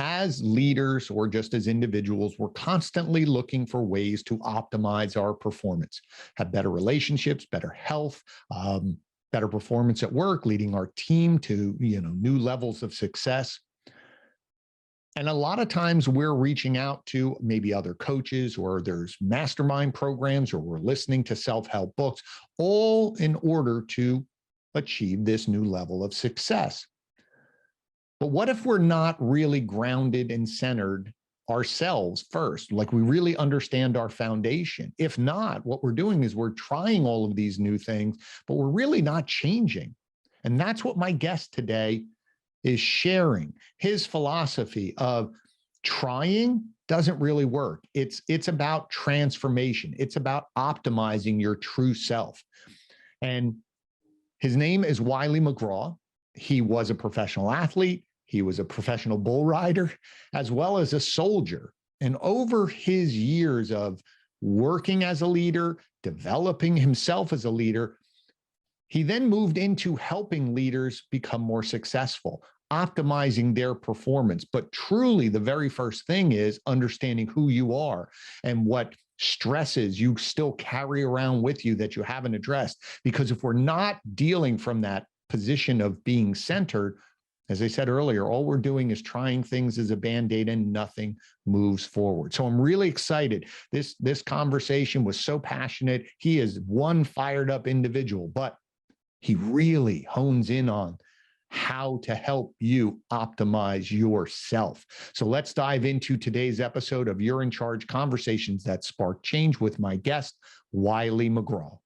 as leaders or just as individuals, we're constantly looking for ways to optimize our performance, have better relationships, better health, better performance at work, leading our team to, new levels of success. And a lot of times we're reaching out to maybe other coaches, or there's mastermind programs, or we're listening to self-help books, all in order to achieve this new level of success. But what if we're not really grounded and centered ourselves first? Like, we really understand our foundation. If not, what we're doing is we're trying all of these new things, but we're really not changing. And that's what my guest today is sharing. His philosophy of trying doesn't really work. It's about transformation. It's about optimizing your true self. And his name is Wylie McGraw. He was a professional athlete. He was a professional bull rider, as well as a soldier. And over his years of working as a leader, developing himself as a leader, he then moved into helping leaders become more successful, optimizing their performance. But truly, the very first thing is understanding who you are and what stresses you still carry around with you that you haven't addressed. Because if we're not dealing from that position of being centered, as I said earlier, all we're doing is trying things as a Band-Aid and nothing moves forward. So I'm really excited. This conversation was so passionate. He is one fired up individual, but he really hones in on how to help you optimize yourself. So let's dive into today's episode of You're in Charge: Conversations That Spark Change with my guest, Wylie McGraw.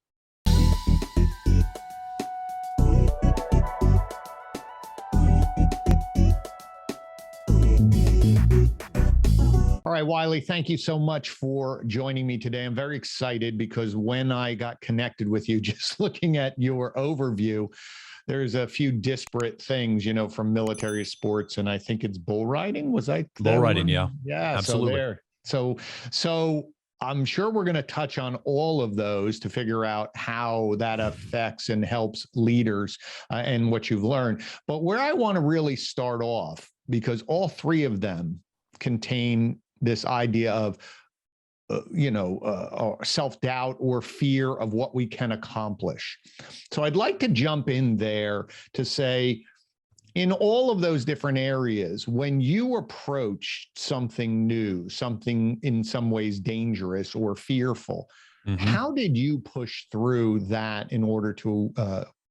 All right, Wylie, thank you so much for joining me today. I'm very excited because when I got connected with you, just looking at your overview, there's a few disparate things, from military sports, and I think it's bull riding. Was I bull riding? Yeah. Yeah. Absolutely. So I'm sure we're going to touch on all of those to figure out how that affects and helps leaders and what you've learned. But where I want to really start off, because all three of them contain this idea of self-doubt or fear of what we can accomplish. So I'd like to jump in there to say, in all of those different areas, when you approach something new, something in some ways dangerous or fearful, how did you push through that in order to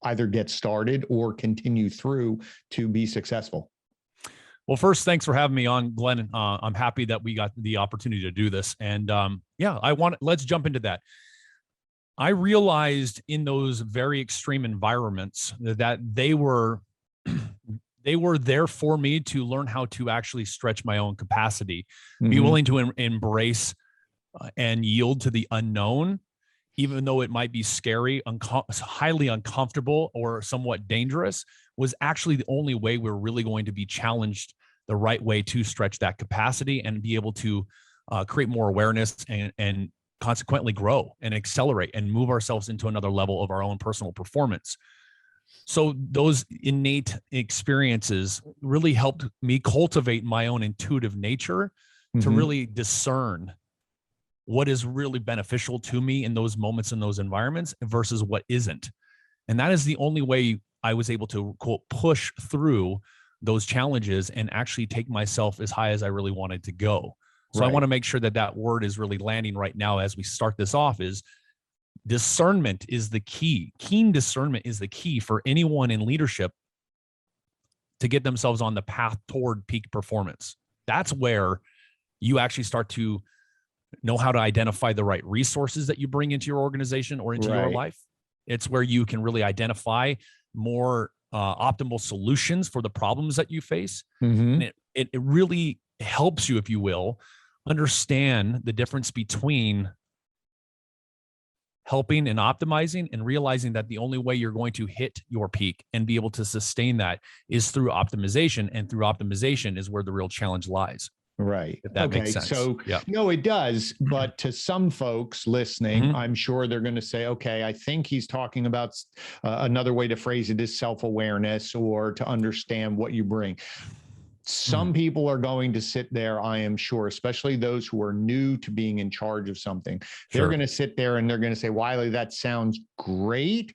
either get started or continue through to be successful? Well, first, thanks for having me on, Glenn. I'm happy that we got the opportunity to do this. And let's jump into that. I realized in those very extreme environments that they were there for me to learn how to actually stretch my own capacity, be willing to embrace and yield to the unknown, even though it might be scary, highly uncomfortable, or somewhat dangerous, was actually the only way we're really going to be challenged the right way to stretch that capacity and be able to create more awareness and consequently grow and accelerate and move ourselves into another level of our own personal performance. So those innate experiences really helped me cultivate my own intuitive nature to really discern what is really beneficial to me in those moments, in those environments, versus what isn't. And that is the only way I was able to, quote, push through those challenges and actually take myself as high as I really wanted to go. So I want to make sure that that word is really landing right now as we start this off. Is discernment is the key. Keen discernment is the key for anyone in leadership to get themselves on the path toward peak performance. That's where you actually start to know how to identify the right resources that you bring into your organization or into your life. It's where you can really identify more optimal solutions for the problems that you face. And it really helps you, if you will, understand the difference between helping and optimizing, and realizing that the only way you're going to hit your peak and be able to sustain that is through optimization. And through optimization is where the real challenge lies. Right. If that makes sense. So, no, it does. But to some folks listening, I'm sure they're going to say, okay, I think he's talking about another way to phrase it is self-awareness, or to understand what you bring. Some people are going to sit there, I am sure, especially those who are new to being in charge of something. They're going to sit there and they're going to say, Wylie, that sounds great.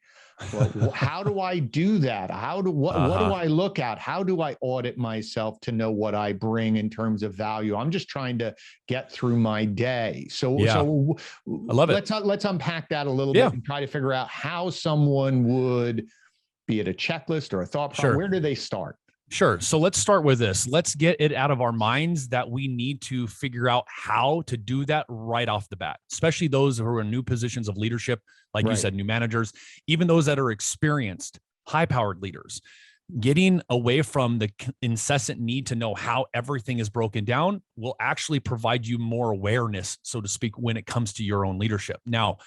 Well, how do I do that? What do I look at? How do I audit myself to know what I bring in terms of value? I'm just trying to get through my day. So I love it. Let's unpack that a little bit and try to figure out how someone would, be it a checklist or a thought process, where do they start? Sure. So let's start with this. Let's get it out of our minds that we need to figure out how to do that right off the bat, especially those who are in new positions of leadership, like you said, new managers, even those that are experienced, high-powered leaders. Getting away from the incessant need to know how everything is broken down will actually provide you more awareness, so to speak, when it comes to your own leadership. Now,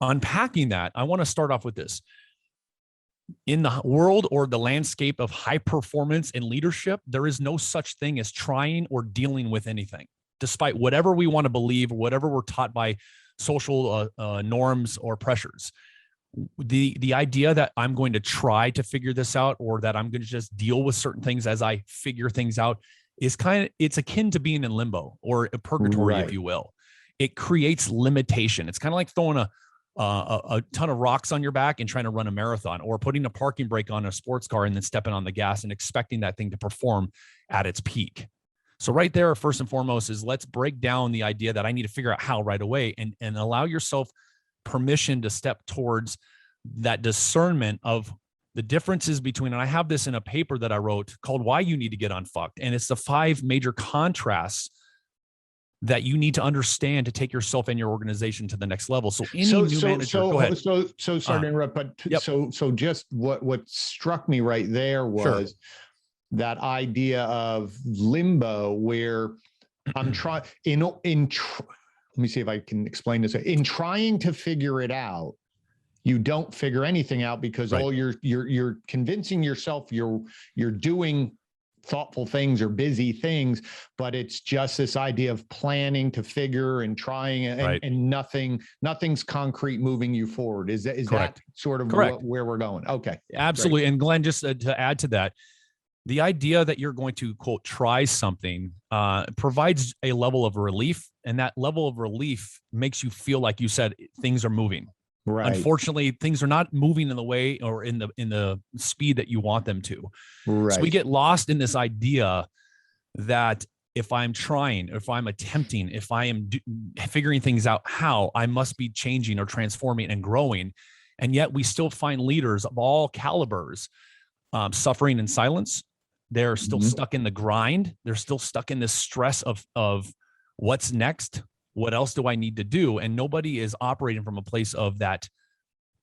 unpacking that, I want to start off with this. In the world or the landscape of high performance and leadership, there is no such thing as trying or dealing with anything, despite whatever we want to believe, whatever we're taught by social norms or pressures. The idea that I'm going to try to figure this out, or that I'm going to just deal with certain things as I figure things out, is it's akin to being in limbo or a purgatory, if you will. It creates limitation. It's kind of like throwing a ton of rocks on your back and trying to run a marathon, or putting a parking brake on a sports car and then stepping on the gas and expecting that thing to perform at its peak. So right there, first and foremost, is let's break down the idea that I need to figure out how right away, and allow yourself permission to step towards that discernment of the differences between, and I have this in a paper that I wrote called Why You Need to Get Unfucked. And it's the 5 major contrasts that you need to understand to take yourself and your organization to the next level. So any new manager, go ahead. So sorry to interrupt, but so just what struck me right there was that idea of limbo, where I'm trying let me see if I can explain this. In trying to figure it out, you don't figure anything out, because all you're convincing yourself you're doing thoughtful things or busy things, but it's just this idea of planning to figure and trying, and nothing's concrete moving you forward. Is that sort of where we're going? Okay. Absolutely. Great. And Glenn, just to add to that, the idea that you're going to, quote, try something provides a level of relief, and that level of relief makes you feel, like you said, things are moving. Right. Unfortunately, things are not moving in the way or in the speed that you want them to. Right. So we get lost in this idea that if I'm trying, if I'm attempting, if I am figuring things out, how I must be changing or transforming and growing. And yet we still find leaders of all calibers suffering in silence. They're still stuck in the grind. They're still stuck in this stress of what's next. What else do I need to do? And nobody is operating from a place of that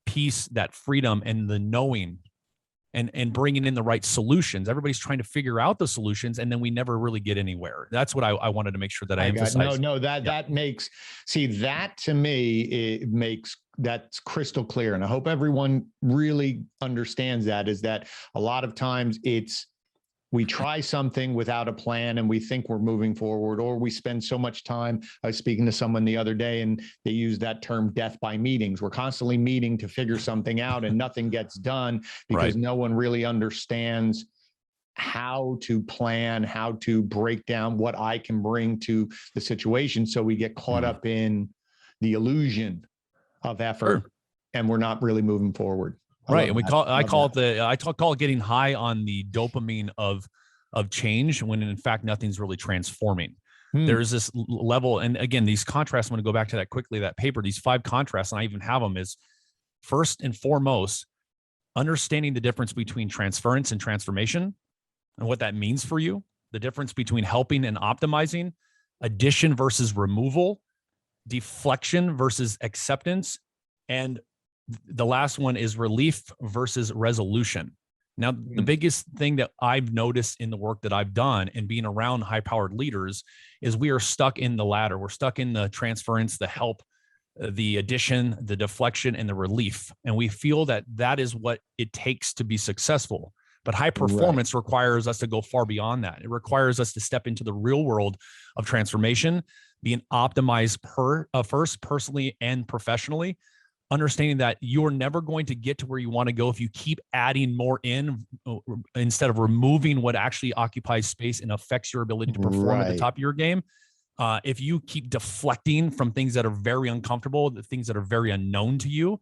peace, that freedom, and the knowing, and bringing in the right solutions. Everybody's trying to figure out the solutions, and then we never really get anywhere. That's what I wanted to make sure that I emphasize. That makes, that to me, that's crystal clear. And I hope everyone really understands that, is that a lot of times we try something without a plan and we think we're moving forward, or we spend so much time. I was speaking to someone the other day and they use that term, death by meetings. We're constantly meeting to figure something out and nothing gets done because no one really understands how to plan, how to break down what I can bring to the situation. So we get caught up in the illusion of effort and we're not really moving forward. Right. And I call it getting high on the dopamine of change, when in fact, nothing's really transforming. There's this level. And again, these contrasts, I'm going to go back to that quickly, that paper, these 5 contrasts, and I even have them, is first and foremost, understanding the difference between transference and transformation and what that means for you, the difference between helping and optimizing, addition versus removal, deflection versus acceptance, and the last one is relief versus resolution. Now, the biggest thing that I've noticed in the work that I've done and being around high-powered leaders is we are stuck in the latter. We're stuck in the transference, the help, the addition, the deflection, and the relief. And we feel that that is what it takes to be successful. But high performance requires us to go far beyond that. It requires us to step into the real world of transformation, being optimized first, personally and professionally, understanding that you're never going to get to where you want to go if you keep adding more in instead of removing what actually occupies space and affects your ability to perform at the top of your game. If you keep deflecting from things that are very uncomfortable, the things that are very unknown to you,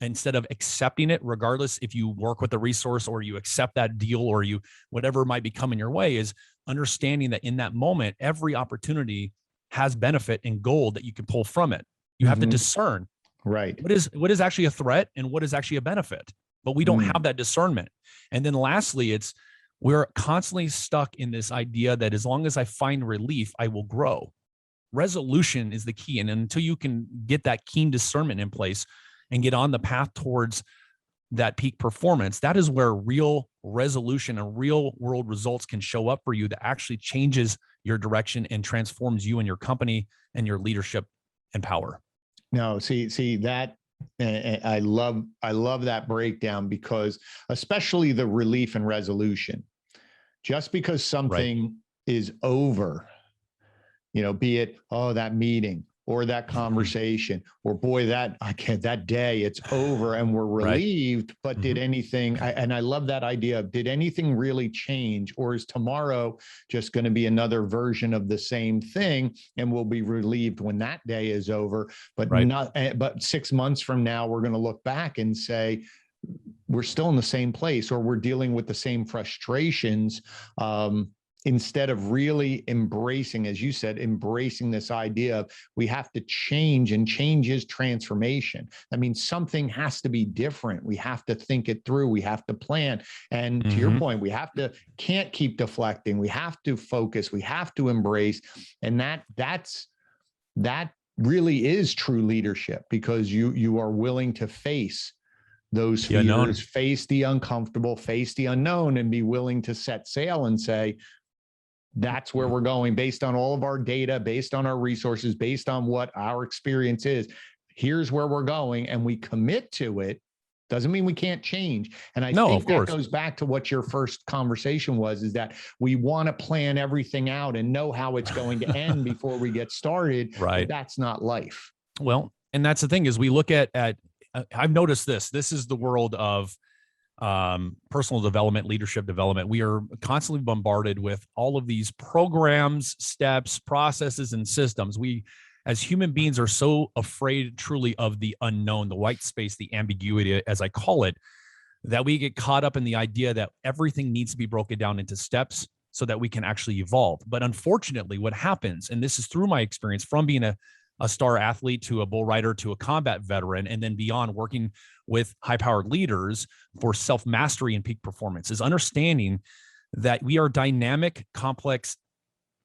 instead of accepting it, regardless if you work with the resource or you accept that deal or you, whatever might be coming your way, is understanding that in that moment, every opportunity has benefit and gold that you can pull from it. You have to discern what is actually a threat and what is actually a benefit, but we don't have that discernment. And then lastly, we're constantly stuck in this idea that as long as I find relief, I will grow. Resolution is the key. And until you can get that keen discernment in place and get on the path towards that peak performance, that is where real resolution and real world results can show up for you that actually changes your direction and transforms you and your company and your leadership and power. No, see that. I love that breakdown, because especially the relief and resolution, just because something is over, be it, that meeting or that conversation, or boy, that day it's over and we're relieved, but did anything, and I love that idea of, did anything really change, or is tomorrow just going to be another version of the same thing and we'll be relieved when that day is over, but but 6 months from now, we're going to look back and say, we're still in the same place, or we're dealing with the same frustrations, instead of really embracing, as you said, embracing this idea of we have to change, and change is transformation. I mean, something has to be different. We have to think it through. We have to plan. And to your point, we can't keep deflecting. We have to focus. We have to embrace. And that really is true leadership, because you are willing to face those fears, face the uncomfortable, face the unknown, and be willing to set sail and say, that's where we're going, based on all of our data, based on our resources, based on what our experience is. Here's where we're going, and we commit to it. Doesn't mean we can't change. And I think that goes back to what your first conversation was, is that we want to plan everything out and know how it's going to end before we get started. Right. But that's not life. Well, and that's the thing, is we look at I've noticed this is the world of personal development, leadership development. We are constantly bombarded with all of these programs, steps, processes, and systems. We, as human beings, are so afraid truly of the unknown, the white space, the ambiguity, as I call it, that we get caught up in the idea that everything needs to be broken down into steps so that we can actually evolve. But unfortunately, what happens, and this is through my experience from being a star athlete to a bull rider to a combat veteran, and then beyond, working with high-powered leaders for self-mastery and peak performance, is understanding that we are dynamic, complex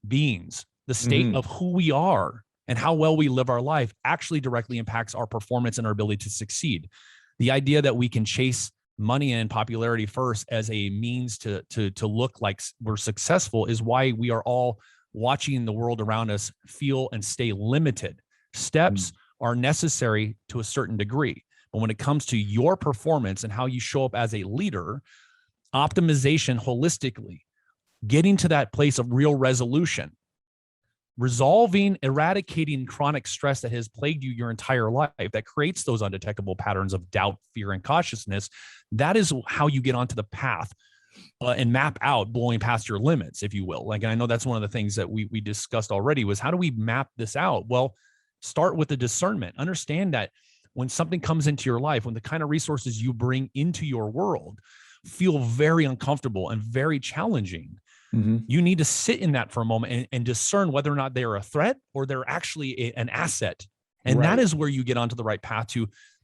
beings. The state of who we are and how well we live our life actually directly impacts our performance and our ability to succeed. The idea that we can chase money and popularity first as a means to look like we're successful is why we are all watching the world around us feel and stay limited. Steps are necessary to a certain degree, but when it comes to your performance and how you show up as a leader, optimization holistically, getting to that place of real resolution, resolving, eradicating chronic stress that has plagued you your entire life, that creates those undetectable patterns of doubt, fear, and cautiousness, that is how you get onto the path and map out blowing past your limits, if you will. Like, I know that's one of the things that we discussed already, was how do we map this out? Well, start with the discernment. Understand that when something comes into your life, when the kind of resources you bring into your world feel very uncomfortable and very challenging, you need to sit in that for a moment and discern whether or not they're a threat or they're actually an asset. And that is where you get onto the right path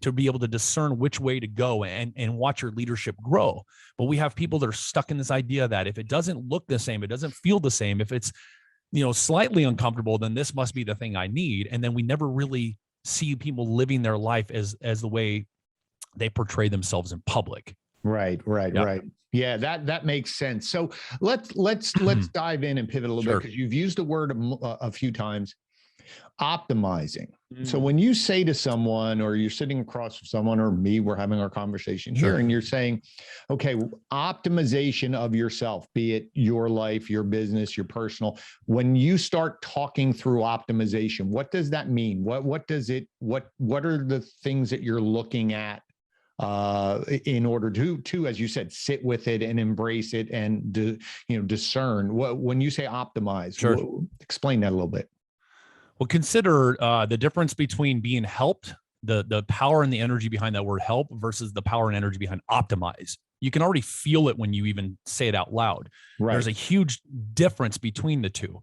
to be able to discern which way to go and watch your leadership grow. But we have people that are stuck in this idea that if it doesn't look the same, it doesn't feel the same, if it's, slightly uncomfortable, then this must be the thing I need. And then we never really see people living their life as the way they portray themselves in public. Right. Yeah, that makes sense. So let's dive in and pivot a little bit, because you've used the word a few times. Optimizing. So when you say to someone, or you're sitting across from someone, or me, we're having our conversation here, and you're saying, okay, optimization of yourself, be it your life, your business, your personal, when you start talking through optimization, what does that mean? What does it, what are the things that you're looking at in order to, as you said, sit with it and embrace it and discern? When you say optimize, explain that a little bit. Well, consider the difference between being helped, the power and the energy behind that word help, versus the power and energy behind optimize. You can already feel it when you even say it out loud. Right. There's a huge difference between the two.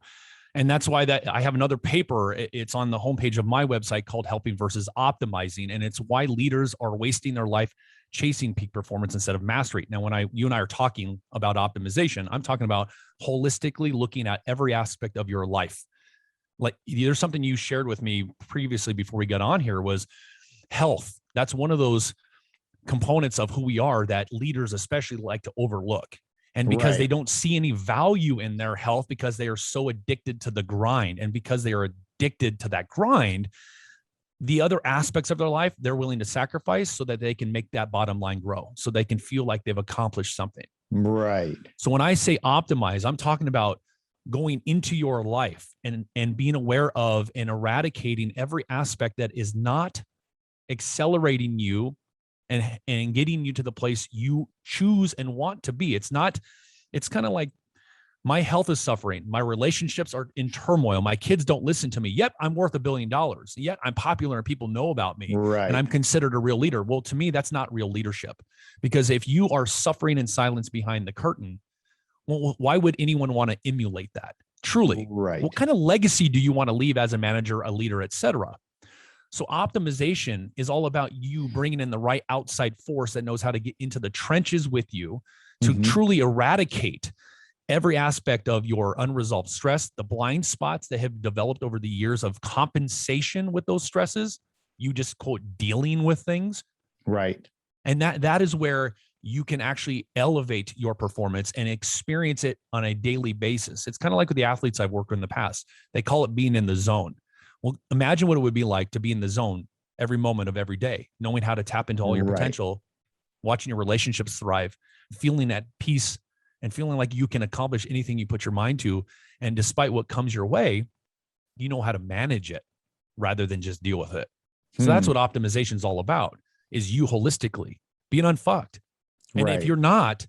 And that's why that I have another paper. It's on the homepage of my website called Helping versus Optimizing. And it's why leaders are wasting their life chasing peak performance instead of mastery. Now, when you and I are talking about optimization, I'm talking about holistically looking at every aspect of your life. Like, there's something you shared with me previously before we got on here was health. That's one of those components of who we are that leaders especially like to overlook. And because they don't see any value in their health, because they are so addicted to the grind, and because they are addicted to that grind, the other aspects of their life, they're willing to sacrifice so that they can make that bottom line grow, so they can feel like they've accomplished something. Right. So when I say optimize, I'm talking about going into your life and being aware of and eradicating every aspect that is not accelerating you and getting you to the place you choose and want to be. It's kind of like, my health is suffering. My relationships are in turmoil. My kids don't listen to me. Yet I'm worth $1 billion. Yet I'm popular and people know about me. Right. And I'm considered a real leader. Well, to me, that's not real leadership, because if you are suffering in silence behind the curtain, well, why would anyone want to emulate that? Truly, right? What kind of legacy do you want to leave as a manager, a leader, etc.? So optimization is all about you bringing in the right outside force that knows how to get into the trenches with you to truly eradicate every aspect of your unresolved stress, the blind spots that have developed over the years of compensation with those stresses. You just quote dealing with things, right? And that is where you can actually elevate your performance and experience it on a daily basis. It's kind of like with the athletes I've worked with in the past. They call it being in the zone. Well, imagine what it would be like to be in the zone every moment of every day, knowing how to tap into all your potential, watching your relationships thrive, feeling at peace, and feeling like you can accomplish anything you put your mind to. And despite what comes your way, you know how to manage it rather than just deal with it. So that's what optimization is all about, is you holistically being unfucked. And if you're not,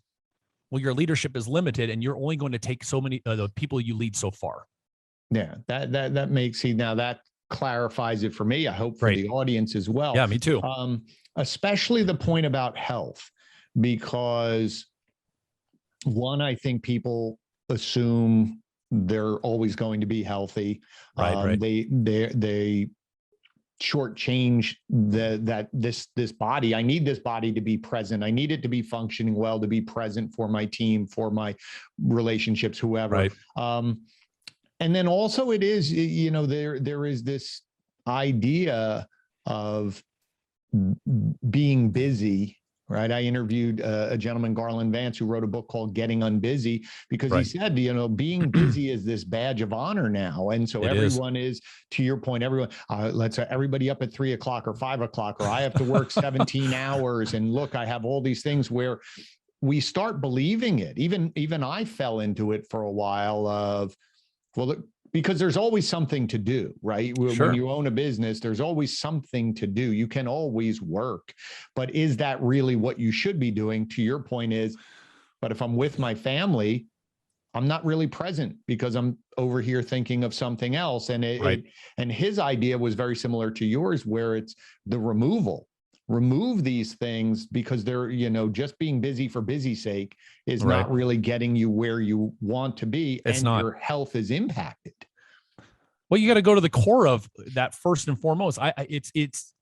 well, your leadership is limited and you're only going to take so many the people you lead so far. Yeah, that makes, now that clarifies it for me. I hope for the audience as well. Yeah, me too. Especially the point about health, because one, I think people assume they're always going to be healthy. Right. They shortchange this body. I need this body to be present. I need it to be functioning well, to be present for my team, for my relationships, whoever. Right. And then also it is, there is this idea of being busy. Right. I interviewed a gentleman, Garland Vance, who wrote a book called Getting Unbusy, because he said, being busy is this badge of honor now. And so everyone is, to your point, let's everybody up at 3 o'clock or 5 o'clock, or I have to work 17 hours. And look, I have all these things where we start believing it. Even I fell into it for a while of, well, because there's always something to do, right? Sure. When you own a business, there's always something to do. You can always work, but is that really what you should be doing? To your point is, but if I'm with my family, I'm not really present because I'm over here thinking of something else. And and his idea was very similar to yours, where it's the remove these things, because they're, just being busy for busy's sake is not really getting you where you want to be. It's not. Your health is impacted. Well, you got to go to the core of that first and foremost. It's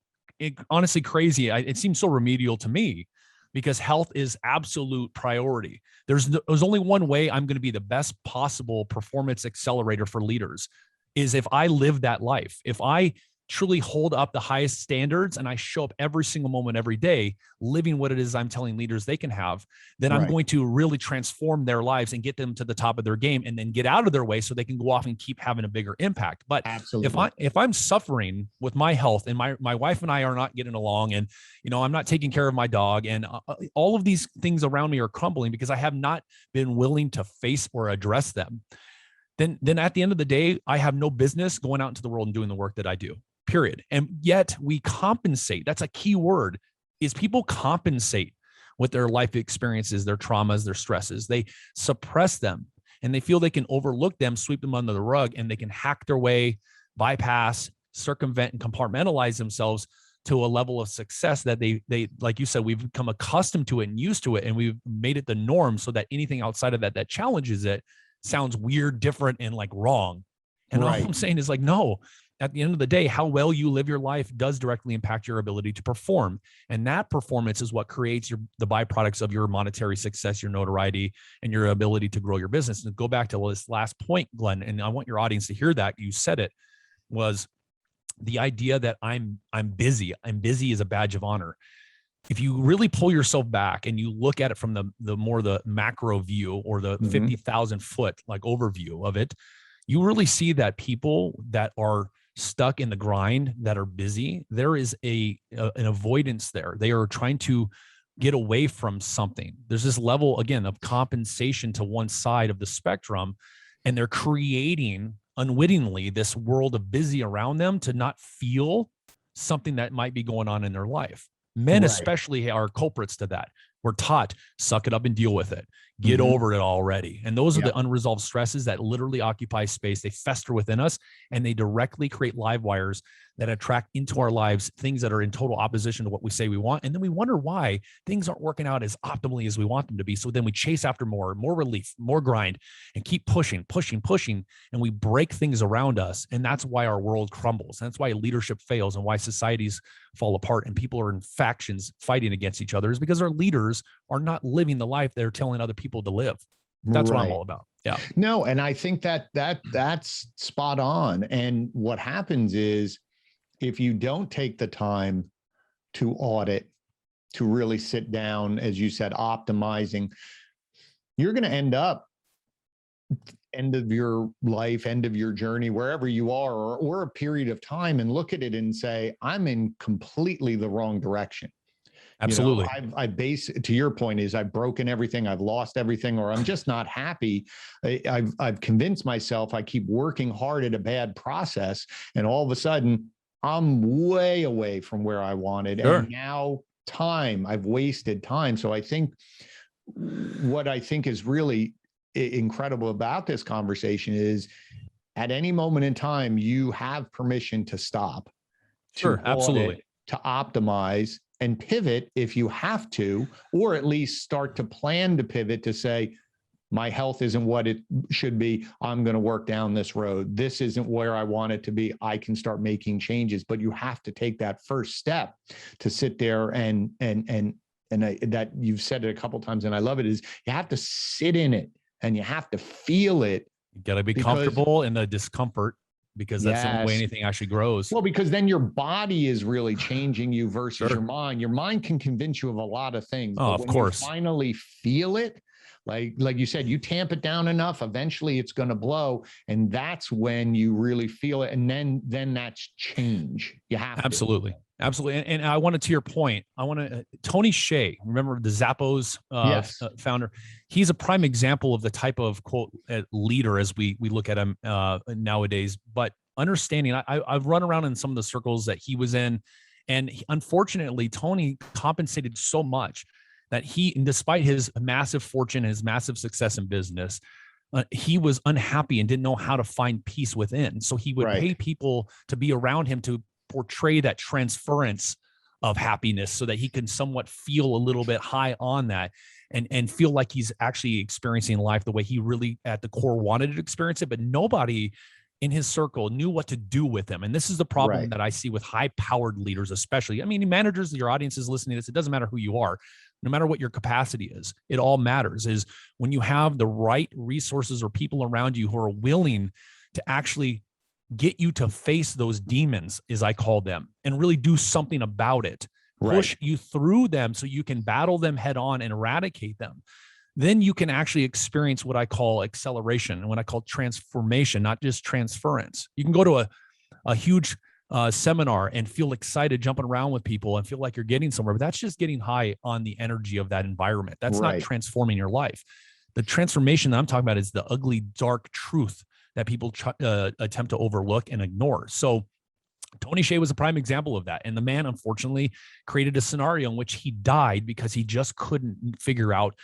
honestly crazy. It seems so remedial to me, because health is absolute priority. There's only one way I'm going to be the best possible performance accelerator for leaders, is if I live that life. If I truly hold up the highest standards and I show up every single moment, every day, living what it is I'm telling leaders they can have, then I'm going to really transform their lives and get them to the top of their game and then get out of their way so they can go off and keep having a bigger impact. But if I'm suffering with my health and my wife and I are not getting along, and I'm not taking care of my dog, and all of these things around me are crumbling because I have not been willing to face or address them, then at the end of the day, I have no business going out into the world and doing the work that I do. Period. And yet we compensate. That's a key word, is people compensate with their life experiences, their traumas, their stresses. They suppress them and they feel they can overlook them, sweep them under the rug, and they can hack their way, bypass, circumvent, and compartmentalize themselves to a level of success that they, like you said, we've become accustomed to it and used to it. And we've made it the norm so that anything outside of that challenges it sounds weird, different, and like wrong. And all I'm saying is like, no, at the end of the day, how well you live your life does directly impact your ability to perform. And that performance is what creates the byproducts of your monetary success, your notoriety, and your ability to grow your business. And go back to this last point, Glenn, and I want your audience to hear that. You said it, was the idea that I'm busy. I'm busy is a badge of honor. If you really pull yourself back and you look at it from the macro view, or the 50,000 foot like overview of it, you really see that people that are stuck in the grind, that are busy, there is an avoidance there. They are trying to get away from something. There's this level, again, of compensation to one side of the spectrum, and they're creating unwittingly this world of busy around them to not feel something that might be going on in their life. Men especially are culprits to that. We're taught, suck it up and deal with it. Get over it already. And those are the unresolved stresses that literally occupy space. They fester within us, and they directly create live wires that attract into our lives things that are in total opposition to what we say we want. And then we wonder why things aren't working out as optimally as we want them to be. So then we chase after more relief, more grind, and keep pushing. And we break things around us. And that's why our world crumbles. And that's why leadership fails and why societies fall apart and people are in factions fighting against each other, is because our leaders are not living the life they're telling other people to live. That's what I'm all about. Yeah. No, and I think that's spot on. And what happens is, if you don't take the time to audit, to really sit down, as you said, optimizing, you're going to end up end of your life, end of your journey, wherever you are, or a period of time, and look at it and say, I'm in completely the wrong direction. Absolutely. To your point, is I've broken everything, I've lost everything, or I'm just not happy. I've convinced myself I keep working hard at a bad process, and all of a sudden I'm way away from where I wanted. Sure. And now I've wasted time. So I think what I think is really incredible about this conversation is, at any moment in time, you have permission to stop. Sure, absolutely. To optimize and pivot if you have to, or at least start to plan to pivot, to say, my health isn't what it should be. I'm going to work down this road. This isn't where I want it to be. I can start making changes, but you have to take that first step to sit there and that you've said it a couple of times, and I love it, is you have to sit in it and you have to feel it. You got to be comfortable in the discomfort, because that's the only way anything actually grows. Well, because then your body is really changing you versus your mind. Your mind can convince you of a lot of things. Oh, of course. You finally feel it. Like you said, you tamp it down enough, eventually it's going to blow. And that's when you really feel it. And then that's change. You have Absolutely. Absolutely. And I wanted, to your point, Tony Hsieh, remember the Zappos founder? He's a prime example of the type of, quote, leader as we look at him nowadays. But understanding, I've run around in some of the circles that he was in. And unfortunately, Tony compensated so much that despite his massive fortune, his massive success in business, he was unhappy and didn't know how to find peace within. So he would pay people to be around him to portray that transference of happiness, so that he can somewhat feel a little bit high on that and feel like he's actually experiencing life the way he really at the core wanted to experience it. But nobody in his circle knew what to do with him. And this is the problem that I see with high-powered leaders, especially. I mean, managers, your audience is listening to this. It doesn't matter who you are. No matter what your capacity is, it all matters is when you have the right resources or people around you who are willing to actually get you to face those demons, as I call them, and really do something about it. Push you through them so you can battle them head on and eradicate them. Then you can actually experience what I call acceleration and what I call transformation, not just transference. You can go to a huge seminar and feel excited jumping around with people and feel like you're getting somewhere, but that's just getting high on the energy of that environment. That's not transforming your life. The transformation that I'm talking about is the ugly, dark truth that people attempt to overlook and ignore. So Tony Hsieh was a prime example of that. And the man, unfortunately, created a scenario in which he died because he just couldn't figure out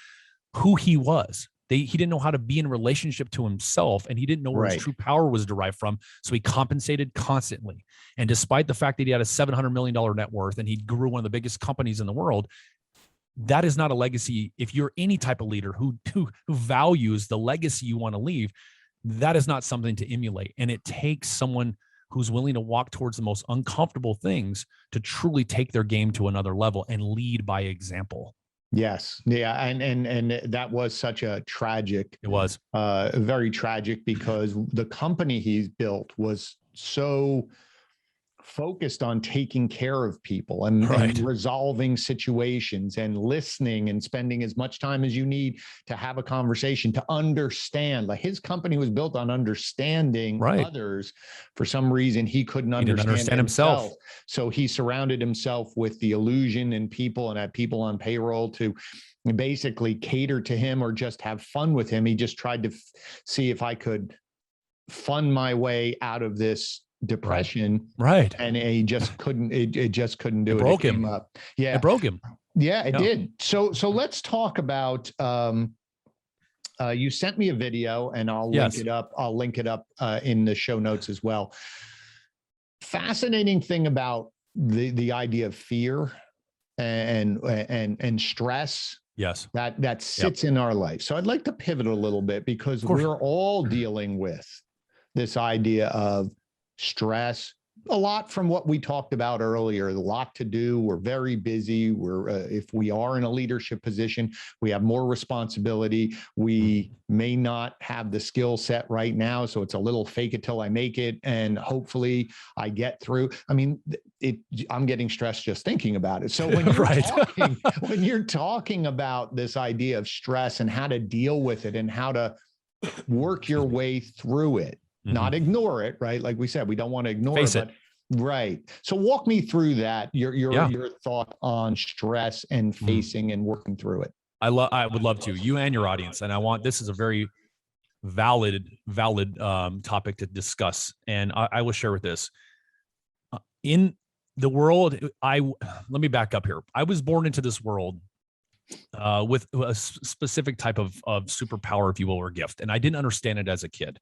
who he was. He didn't know how to be in relationship to himself, and he didn't know where his true power was derived from. So he compensated constantly. And despite the fact that he had a $700 million net worth and he grew one of the biggest companies in the world, that is not a legacy. If you're any type of leader who values the legacy you want to leave, that is not something to emulate. And it takes someone who's willing to walk towards the most uncomfortable things to truly take their game to another level and lead by example. Yes. Yeah. And that was such a tragic, it was very tragic, because the company he's built was so focused on taking care of people and resolving situations and listening and spending as much time as you need to have a conversation, to understand. Like, his company was built on understanding others. For some reason, he couldn't understand himself. So he surrounded himself with the illusion and people, and had people on payroll to basically cater to him or just have fun with him. He just tried to see if I could fund my way out of this depression, and he just couldn't. It just couldn't do it. It broke him. Yeah, it broke him. Yeah, it did. So let's talk about. You sent me a video, and I'll link it up. I'll link it up in the show notes as well. Fascinating thing about the idea of fear and stress. Yes, that sits in our life. So I'd like to pivot a little bit, because we're all dealing with this idea of stress, a lot from what we talked about earlier, a lot to do. We're very busy. If we are in a leadership position, we have more responsibility. We may not have the skill set right now. So it's a little fake it till I make it. And hopefully I get through. I mean, I'm getting stressed just thinking about it. So when you're when you're talking about this idea of stress and how to deal with it and how to work your way through it, not ignore it, right? Like we said, we don't want to ignore it. Right. So walk me through that, your thought on stress and facing and working through it. I would love to, you and your audience. And this is a very valid topic to discuss. And I will share with this. In the world, let me back up here. I was born into this world with a specific type of superpower, if you will, or gift. And I didn't understand it as a kid.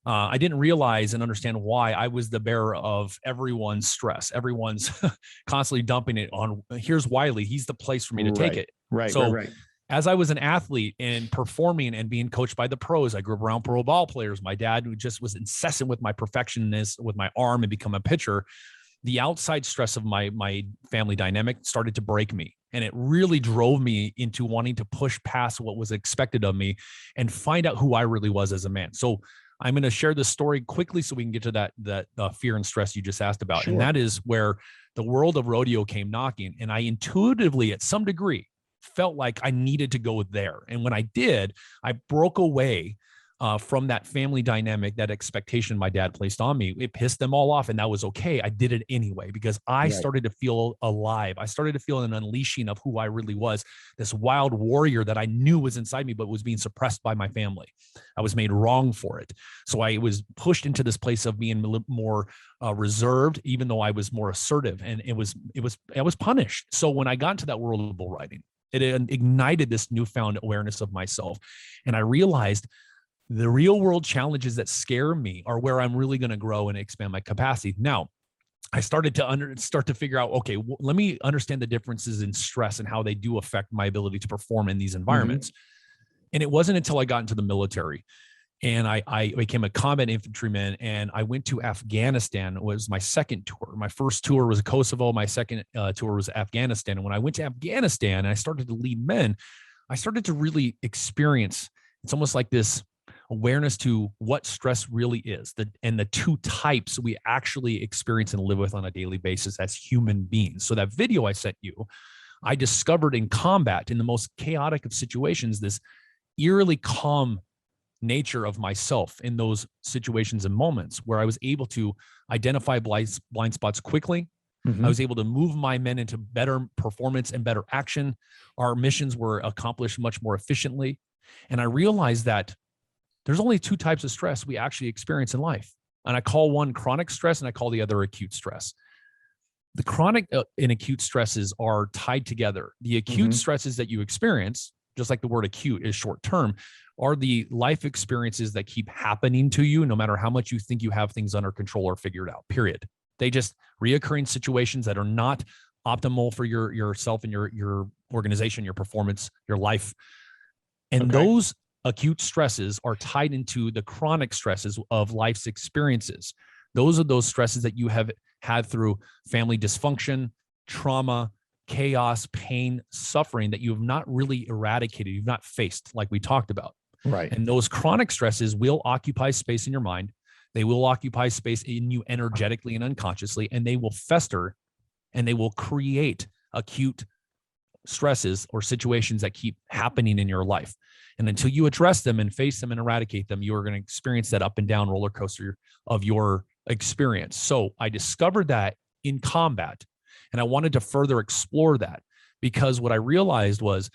I didn't realize and understand why I was the bearer of everyone's stress. Everyone's constantly dumping it on, here's Wylie. He's the place for me to take it. As I was an athlete and performing and being coached by the pros, I grew up around pro ball players. My dad, who just was incessant with my perfectionist with my arm and become a pitcher. The outside stress of my family dynamic started to break me. And it really drove me into wanting to push past what was expected of me and find out who I really was as a man. So I'm going to share this story quickly so we can get to that fear and stress you just asked about. And that is where the world of rodeo came knocking. And I intuitively, at some degree, felt like I needed to go there. And when I did, I broke away from that family dynamic, that expectation my dad placed on me. It pissed them all off, and that was okay. I did it anyway because I started to feel alive. I started to feel an unleashing of who I really was, this wild warrior that I knew was inside me, but was being suppressed by my family. I was made wrong for it. So I was pushed into this place of being more reserved, even though I was more assertive, and I was punished. So when I got into that world of bull riding, it ignited this newfound awareness of myself. And I realized the real world challenges that scare me are where I'm really going to grow and expand my capacity. Now, I started to start to figure out, okay, let me understand the differences in stress and how they do affect my ability to perform in these environments. And it wasn't until I got into the military and I became a combat infantryman, and I went to Afghanistan. It was my second tour. My first tour was Kosovo. My second tour was Afghanistan. And when I went to Afghanistan and I started to lead men, I started to really experience, it's almost like this awareness to what stress really is, and the two types we actually experience and live with on a daily basis as human beings. So that video I sent you, I discovered in combat, in the most chaotic of situations, this eerily calm nature of myself in those situations and moments where I was able to identify blind spots quickly. I was able to move my men into better performance and better action. Our missions were accomplished much more efficiently. And I realized that there's only two types of stress we actually experience in life. And I call one chronic stress and I call the other acute stress. The chronic and acute stresses are tied together. The acute stresses that you experience, just like the word acute is short term, are the life experiences that keep happening to you no matter how much you think you have things under control or figured out, period. They just reoccurring situations that are not optimal for yourself and your organization, your performance, your life. And those acute stresses are tied into the chronic stresses of life's experiences. Those are those stresses that you have had through family dysfunction, trauma, chaos, pain, suffering that you have not really eradicated, you've not faced, like we talked about. Right. And those chronic stresses will occupy space in your mind. They will occupy space in you energetically and unconsciously, and they will fester and they will create acute stresses or situations that keep happening in your life. And until you address them and face them and eradicate them, you are going to experience that up and down roller coaster of your experience. So I discovered that in combat, and I wanted to further explore that, because what I realized was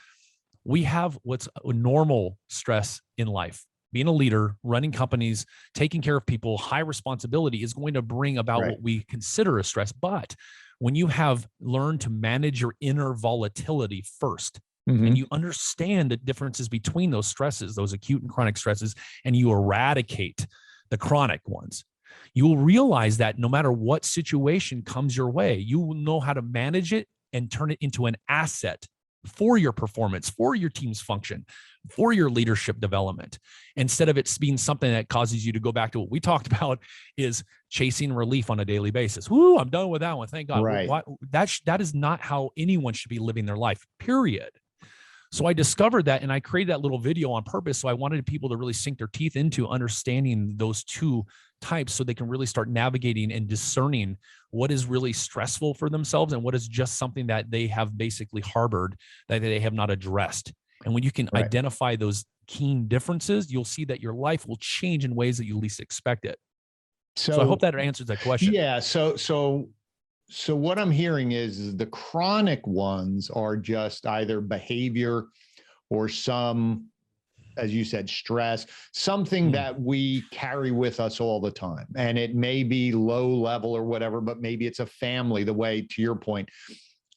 we have what's a normal stress in life. Being a leader, running companies, taking care of people, high responsibility is going to bring about what we consider a stress. But when you have learned to manage your inner volatility first, and you understand the differences between those stresses, those acute and chronic stresses, and you eradicate the chronic ones, you will realize that no matter what situation comes your way, you will know how to manage it and turn it into an asset for your performance, for your team's function, for your leadership development, instead of it being something that causes you to go back to what we talked about, is chasing relief on a daily basis. Woo, I'm done with that one. Thank God. Right. That is not how anyone should be living their life, period. So I discovered that, and I created that little video on purpose. So I wanted people to really sink their teeth into understanding those two types so they can really start navigating and discerning what is really stressful for themselves and what is just something that they have basically harbored that they have not addressed. And when you can identify those keen differences, you'll see that your life will change in ways that you least expect it. So I hope that answers that question. Yeah. So what I'm hearing is the chronic ones are just either behavior or some, as you said, stress, something that we carry with us all the time. And it may be low level or whatever, but maybe it's a family, the way, to your point,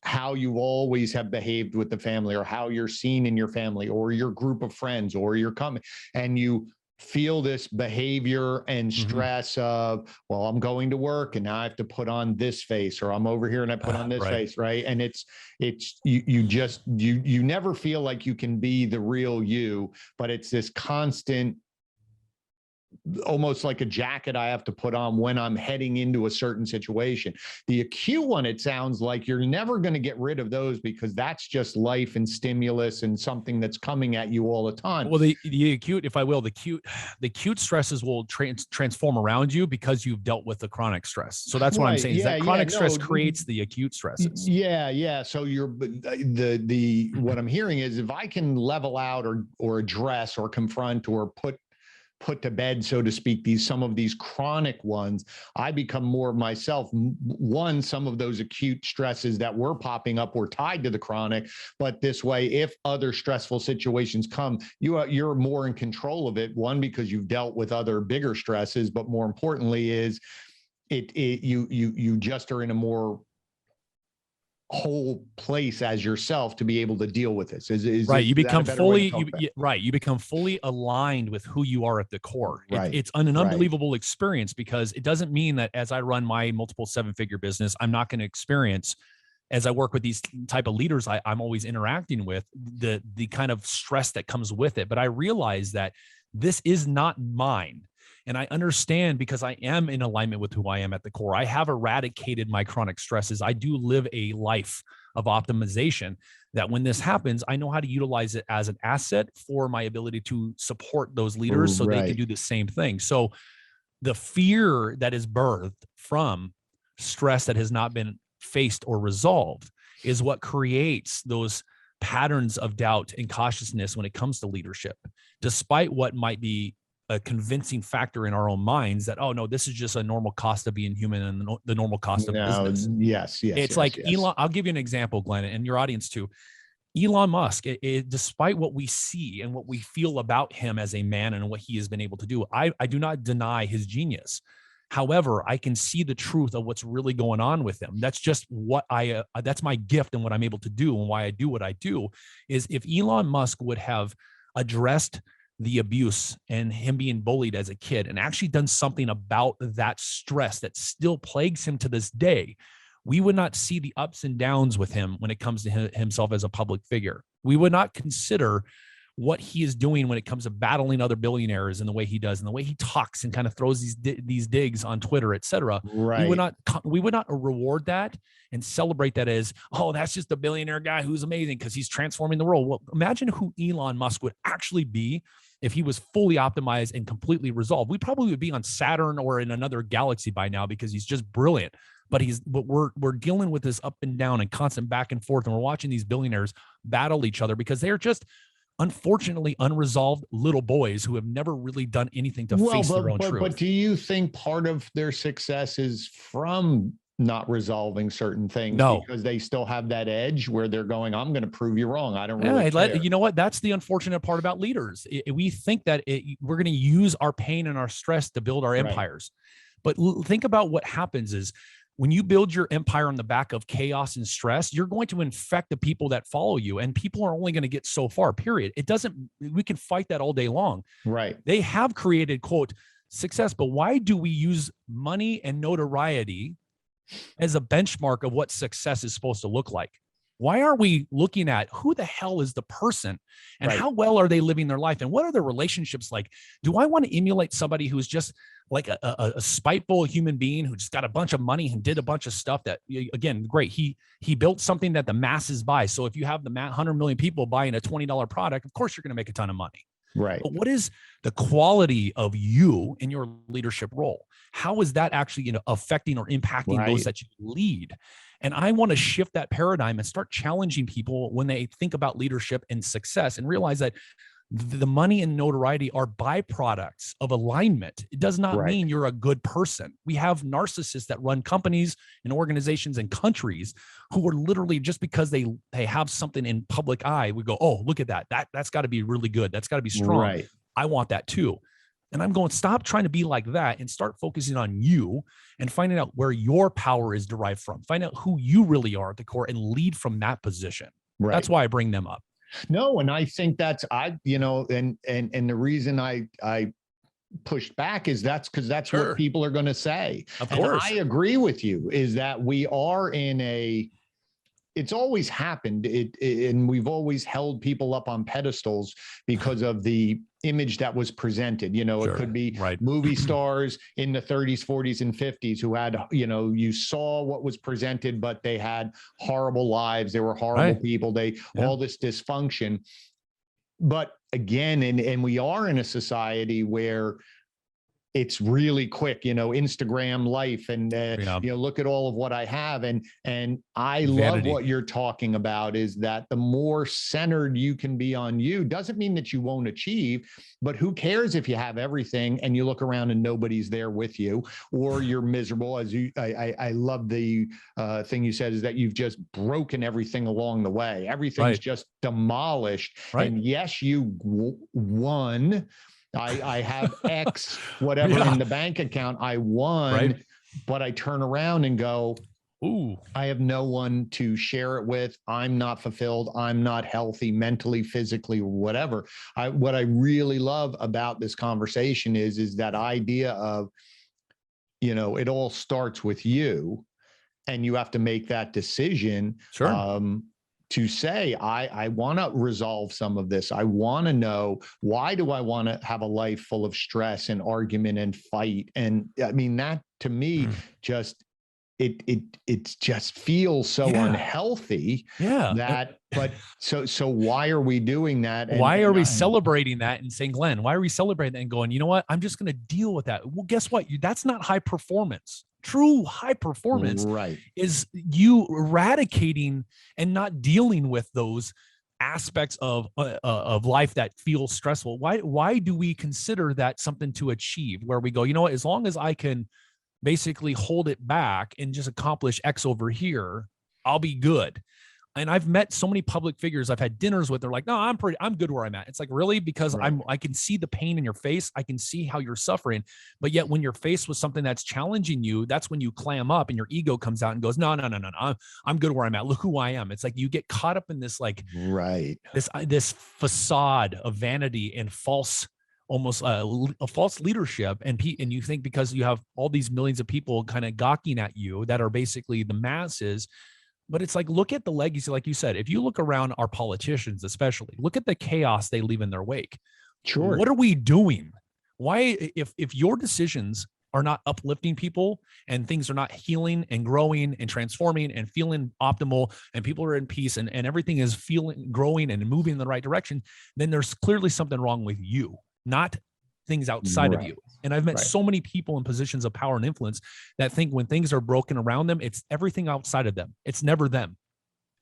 how you always have behaved with the family, or how you're seen in your family or your group of friends, or you're coming and you feel this behavior and stress of, well, I'm going to work and now I have to put on this face, or I'm over here and I put on this face. Right. And you never feel like you can be the real you, but it's this constant, almost like a jacket I have to put on when I'm heading into a certain situation. The acute one, it sounds like you're never going to get rid of those, because that's just life and stimulus and something that's coming at you all the time. Well, the acute, if I will, the acute stresses will transform around you because you've dealt with the chronic stress. So that's what I'm saying. Is that chronic stress creates the acute stresses. Yeah. So what I'm hearing is, if I can level out or address or confront or put to bed, so to speak, some of these chronic ones, I become more of myself. One, some of those acute stresses that were popping up were tied to the chronic, but this way, if other stressful situations come, you're more in control of it. One, because you've dealt with other bigger stresses, but more importantly is you just are in a more whole place as yourself to be able to deal with this. You become fully aligned with who you are at the core. It's an unbelievable experience, because it doesn't mean that as I run my multiple 7-figure business, I'm not going to experience, as I work with these type of leaders I'm always interacting with, the kind of stress that comes with it. But I realize that this is not mine. And I understand, because I am in alignment with who I am at the core. I have eradicated my chronic stresses. I do live a life of optimization, that when this happens, I know how to utilize it as an asset for my ability to support those leaders so they can do the same thing. So the fear that is birthed from stress that has not been faced or resolved is what creates those patterns of doubt and cautiousness when it comes to leadership, despite what might be a convincing factor in our own minds that, oh no, this is just a normal cost of being human and the normal cost of business. It's like Elon. I'll give you an example, Glenn, and your audience too. Elon Musk, despite what we see and what we feel about him as a man and what he has been able to do, I do not deny his genius. However, I can see the truth of what's really going on with him. That's just what that's my gift and what I'm able to do, and why I do what I do is, if Elon Musk would have addressed the abuse and him being bullied as a kid and actually done something about that stress that still plagues him to this day, we would not see the ups and downs with him when it comes to himself as a public figure. We would not consider what he is doing when it comes to battling other billionaires and the way he does and the way he talks and kind of throws these digs on Twitter, et cetera. We would not reward that and celebrate that as, oh, that's just a billionaire guy who's amazing because he's transforming the world. Well, imagine who Elon Musk would actually be if he was fully optimized and completely resolved. We probably would be on Saturn or in another galaxy by now, because he's just brilliant. But we're dealing with this up and down and constant back and forth, and we're watching these billionaires battle each other because they're just, unfortunately, unresolved little boys who have never really done anything to face their own truth. But do you think part of their success is from not resolving certain things? No. Because they still have that edge where they're going, I'm going to prove you wrong. I don't really care. You know what? That's the unfortunate part about leaders. We think that we're going to use our pain and our stress to build our empires. But think about what happens is, when you build your empire on the back of chaos and stress, you're going to infect the people that follow you, and people are only going to get so far, period. We can fight that all day long. Right. They have created, quote, success, but why do we use money and notoriety as a benchmark of what success is supposed to look like? Why are we looking at who the hell is the person and how well are they living their life? And what are their relationships like? Do I want to emulate somebody who's just like a spiteful human being who just got a bunch of money and did a bunch of stuff that, again, great. He built something that the masses buy. So if you have the 100 million people buying a $20 product, of course you're going to make a ton of money. Right. But what is the quality of you in your leadership role? How is that actually, affecting or impacting those that you lead? And I want to shift that paradigm and start challenging people when they think about leadership and success, and realize that the money and notoriety are byproducts of alignment. It does not mean you're a good person. We have narcissists that run companies and organizations and countries who are literally, just because they have something in public eye, we go, oh, look at that. That's got to be really good. That's got to be strong. Right. I want that too. And I'm going, stop trying to be like that and start focusing on you and finding out where your power is derived from. Find out who you really are at the core and lead from that position. Right. That's why I bring them up. No, and I think that's and the reason I pushed back is that's because that's what people are going to say. Of course. And I agree with you, is that we are in it's always happened. And we've always held people up on pedestals because of the image that was presented. It could be movie stars in the 30s, 40s, and 50s who had, you saw what was presented, but they had horrible lives. They were horrible people. All this dysfunction. But again, and we are in a society where it's really quick, Instagram life, and look at all of what I have, and I love what you're talking about, is that the more centered you can be on you, doesn't mean that you won't achieve, but who cares if you have everything and you look around and nobody's there with you, or you're miserable. I love the thing you said, is that you've just broken everything along the way. Everything's just demolished, and yes, you won. I have X, whatever in the bank account, I won, but I turn around and go, ooh, I have no one to share it with. I'm not fulfilled. I'm not healthy mentally, physically, whatever. What I really love about this conversation is that idea of, it all starts with you, and you have to make that decision. to say, I want to resolve some of this. I want to know, why do I want to have a life full of stress and argument and fight? And I mean, that to me, just, it just feels so unhealthy. That, but so why are we doing that? And why are we celebrating that and saying, Glenn, why are we celebrating that and going, you know what, I'm just going to deal with that? Well, guess what? That's not high performance. True high performance is you eradicating and not dealing with those aspects of life that feel stressful. Why do we consider that something to achieve, where we go, you know what, as long as I can basically hold it back and just accomplish X over here, I'll be good. And I've met so many public figures I've had dinners with. They're like, no, I'm good where I'm at. It's like, really? Because I can see the pain in your face. I can see how you're suffering. But yet when you're faced with something that's challenging you, that's when you clam up and your ego comes out and goes, no, I'm good where I'm at. Look who I am. It's like you get caught up in this, like, this facade of vanity and false, almost a false leadership. And you think because you have all these millions of people kind of gawking at you that are basically the masses. But it's like, look at the legacy. Like you said, if you look around our politicians, especially, look at the chaos they leave in their wake. Sure. What are we doing? Why, if your decisions are not uplifting people and things are not healing and growing and transforming and feeling optimal and people are in peace and everything is feeling, growing and moving in the right direction, then there's clearly something wrong with you, not things outside of you. And I've met so many people in positions of power and influence that think when things are broken around them, it's everything outside of them. It's never them,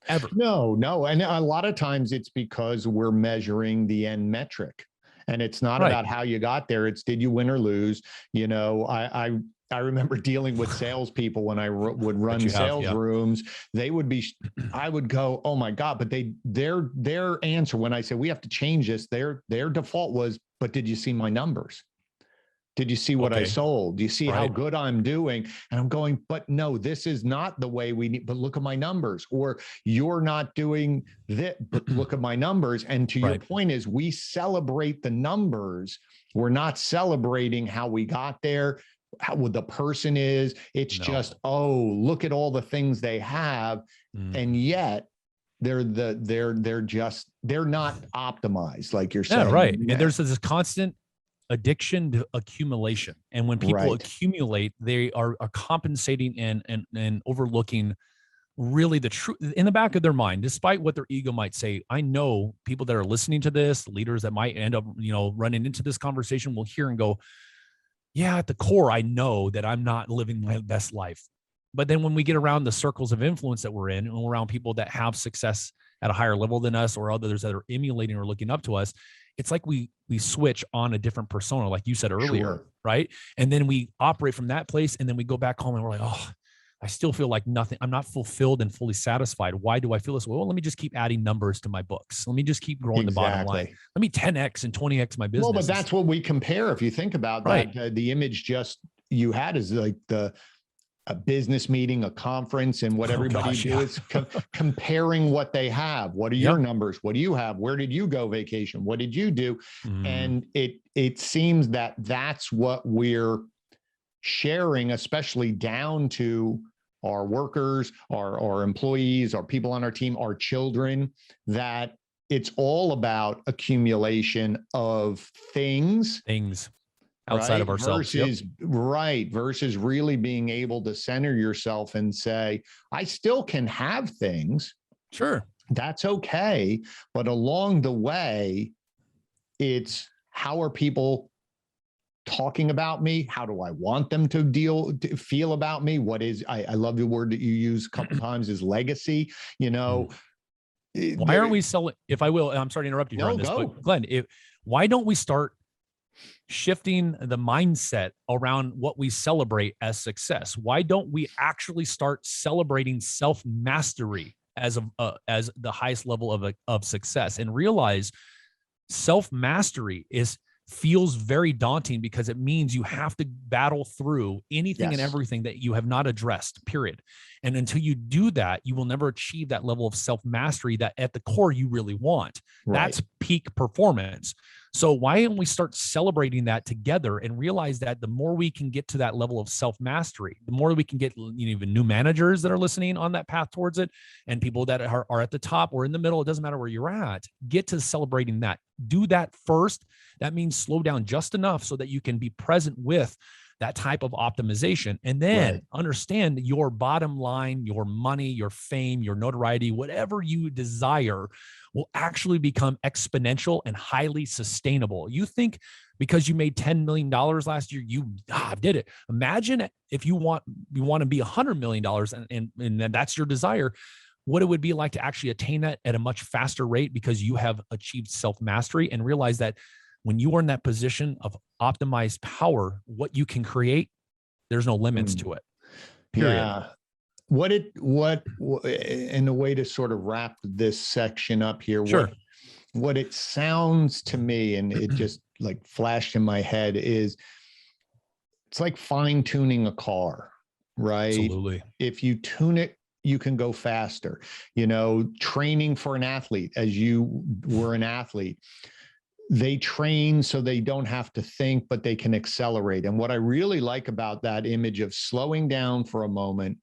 ever. No. And a lot of times it's because we're measuring the end metric, and it's not about how you got there. It's, did you win or lose? You know, I remember dealing with salespeople when I would run sales rooms. They would be, I would go, oh my God, but their answer when I said, we have to change this, their default was, but did you see my numbers? Did you see what I sold? Do you see how good I'm doing? And I'm going, but no, this is not the way we need, but look at my numbers. Or you're not doing that, but look at my numbers. And to your point is, we celebrate the numbers. We're not celebrating how we got there, how the person is. It's just, oh, look at all the things they have. And yet they're not optimized, like you're saying. And there's this constant addiction to accumulation. And when people accumulate, they are compensating and overlooking really the truth in the back of their mind, despite what their ego might say. I know people that are listening to this, leaders that might end up, running into this conversation will hear and go, yeah, at the core, I know that I'm not living my best life. But then when we get around the circles of influence that we're in, and around people that have success at a higher level than us, or others that are emulating or looking up to us, it's like we switch on a different persona, like you said earlier, right? And then we operate from that place, and then we go back home and we're like, oh, I still feel like nothing. I'm not fulfilled and fully satisfied. Why do I feel this way? Well, let me just keep adding numbers to my books. Let me just keep growing the bottom line. Let me 10X and 20X my business. Well, but that's what we compare. If you think about that, the image just you had is like a business meeting, a conference, and what everybody do is comparing what they have. What are your numbers? What do you have? Where did you go vacation? What did you do? And it seems that that's what we're sharing, especially down to our workers, our employees, our people on our team, our children, that it's all about accumulation of things outside of ourselves. Versus really being able to center yourself and say, I still can have things. Sure. That's okay. But along the way, it's how are people talking about me? How do I want them to feel about me? What is, I love the word that you use a couple times, is legacy. Why aren't we selling, if I will, I'm sorry to interrupt you on this, but Glenn, why don't we start shifting the mindset around what we celebrate as success? Why don't we actually start celebrating self-mastery as the highest level of success, and realize self-mastery feels very daunting, because it means you have to battle through anything and everything that you have not addressed, period. And until you do that, you will never achieve that level of self-mastery that at the core you really want. That's peak performance. So why don't we start celebrating that together and realize that the more we can get to that level of self-mastery, the more we can get, even new managers that are listening on that path towards it, and people that are at the top or in the middle, it doesn't matter where you're at, get to celebrating that. Do that first. That means slow down just enough so that you can be present with that type of optimization, and then understand your bottom line, your money, your fame, your notoriety, whatever you desire will actually become exponential and highly sustainable. You think because you made $10 million last year, you did it. Imagine if you want to be $100 million and that's your desire, what it would be like to actually attain that at a much faster rate because you have achieved self-mastery and realize that when you are in that position of optimized power, what you can create, there's no limits to it. Period. Yeah. What in a way to sort of wrap this section up here, Sure. What it sounds to me, and it just like flashed in my head, is it's like fine tuning a car, right? Absolutely. If you tune it, you can go faster. Training for an athlete, as you were an athlete, they train so they don't have to think, but they can accelerate. And what I really like about that image of slowing down for a moment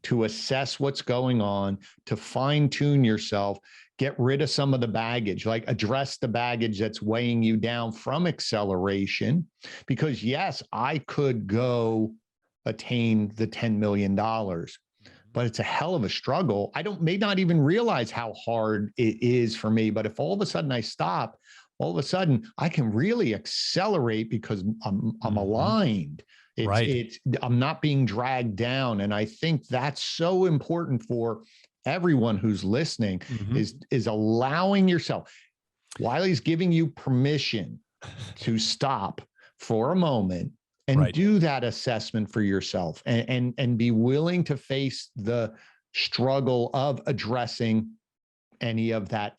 to assess what's going on, to fine tune yourself, get rid of some of the baggage, like address the baggage that's weighing you down from acceleration. Because yes, I could go attain the $10 million, but it's a hell of a struggle. May not even realize how hard it is for me. But if all of a sudden I stop, all of a sudden I can really accelerate because I'm aligned. I'm not being dragged down. And I think that's so important for everyone who's listening, is allowing yourself. Wylie's giving you permission to stop for a moment and do that assessment for yourself, and be willing to face the struggle of addressing any of that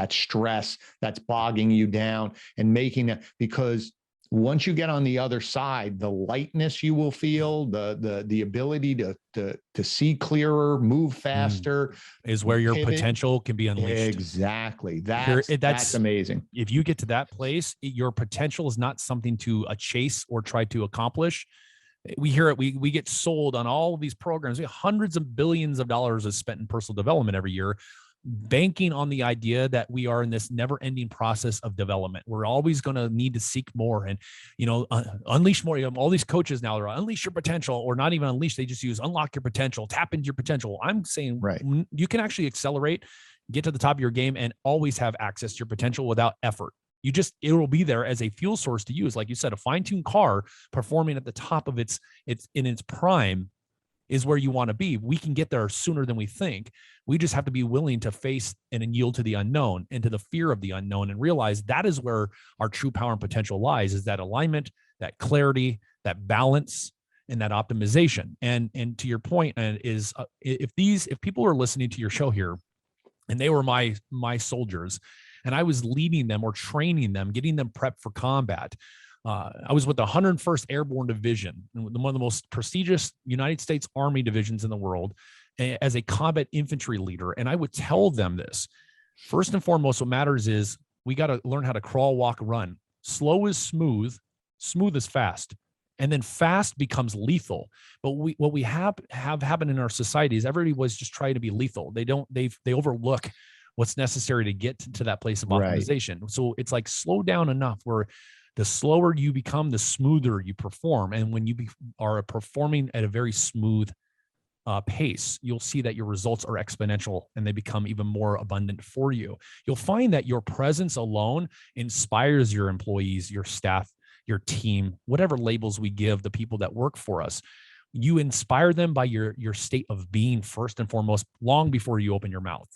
stress that's bogging you down, and making it, because once you get on the other side, the lightness you will feel, the ability to see clearer, move faster, is where your pivot. Potential can be unleashed. Exactly. That's amazing. If you get to that place, your potential is not something to chase or try to accomplish. We hear it. We get sold on all of these programs. Hundreds of billions of dollars is spent in personal development every year, banking on the idea that we are in this never-ending process of development. We're always going to need to seek more and, unleash more. All these coaches now are unleash your potential, or not even unleash. They just use unlock your potential, tap into your potential. I'm saying you can actually accelerate, get to the top of your game, and always have access to your potential without effort. It will be there as a fuel source to use. Like you said, a fine-tuned car performing at the top of its prime is where you want to be. We can get there sooner than we think. We just have to be willing to face and yield to the unknown and to the fear of the unknown, and realize that is where our true power and potential lies, is that alignment, that clarity, that balance, and that optimization. And to your point, is if people are listening to your show here and they were my soldiers, and I was leading them or training them, getting them prepped for combat. I was with the 101st Airborne Division, one of the most prestigious United States Army divisions in the world, as a combat infantry leader. And I would tell them this: first and foremost, what matters is we got to learn how to crawl, walk, run. Slow is smooth, smooth is fast. And then fast becomes lethal. But what we have happen in our society is everybody was just trying to be lethal. They overlook what's necessary to get to that place of optimization. So it's like slow down enough where the slower you become, the smoother you perform. And when you are performing at a very smooth pace, you'll see that your results are exponential and they become even more abundant for you. You'll find that your presence alone inspires your employees, your staff, your team, whatever labels we give the people that work for us. You inspire them by your state of being first and foremost, long before you open your mouth.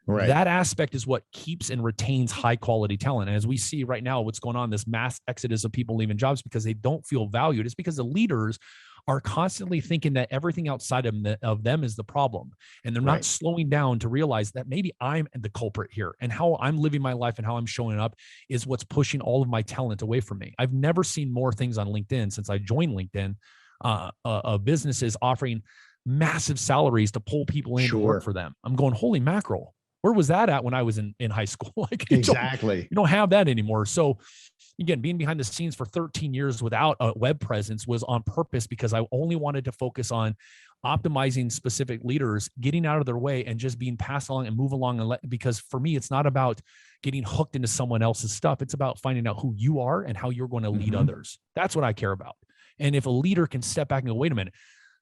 That aspect is what keeps and retains high quality talent. And as we see right now, what's going on, this mass exodus of people leaving jobs because they don't feel valued. It's because the leaders are constantly thinking that everything outside of them is the problem. And they're not slowing down to realize that maybe I'm the culprit here, and how I'm living my life and how I'm showing up is what's pushing all of my talent away from me. I've never seen more things on LinkedIn since I joined LinkedIn, businesses offering massive salaries to pull people in to work for them. I'm going, holy mackerel. Where was that at when I was in high school? Like Exactly. you don't have that anymore. So again, being behind the scenes for 13 years without a web presence was on purpose, because I only wanted to focus on optimizing specific leaders, getting out of their way, and just being passed along and move along. Because for me, it's not about getting hooked into someone else's stuff. It's about finding out who you are and how you're going to lead others. That's what I care about. And if a leader can step back and go, wait a minute,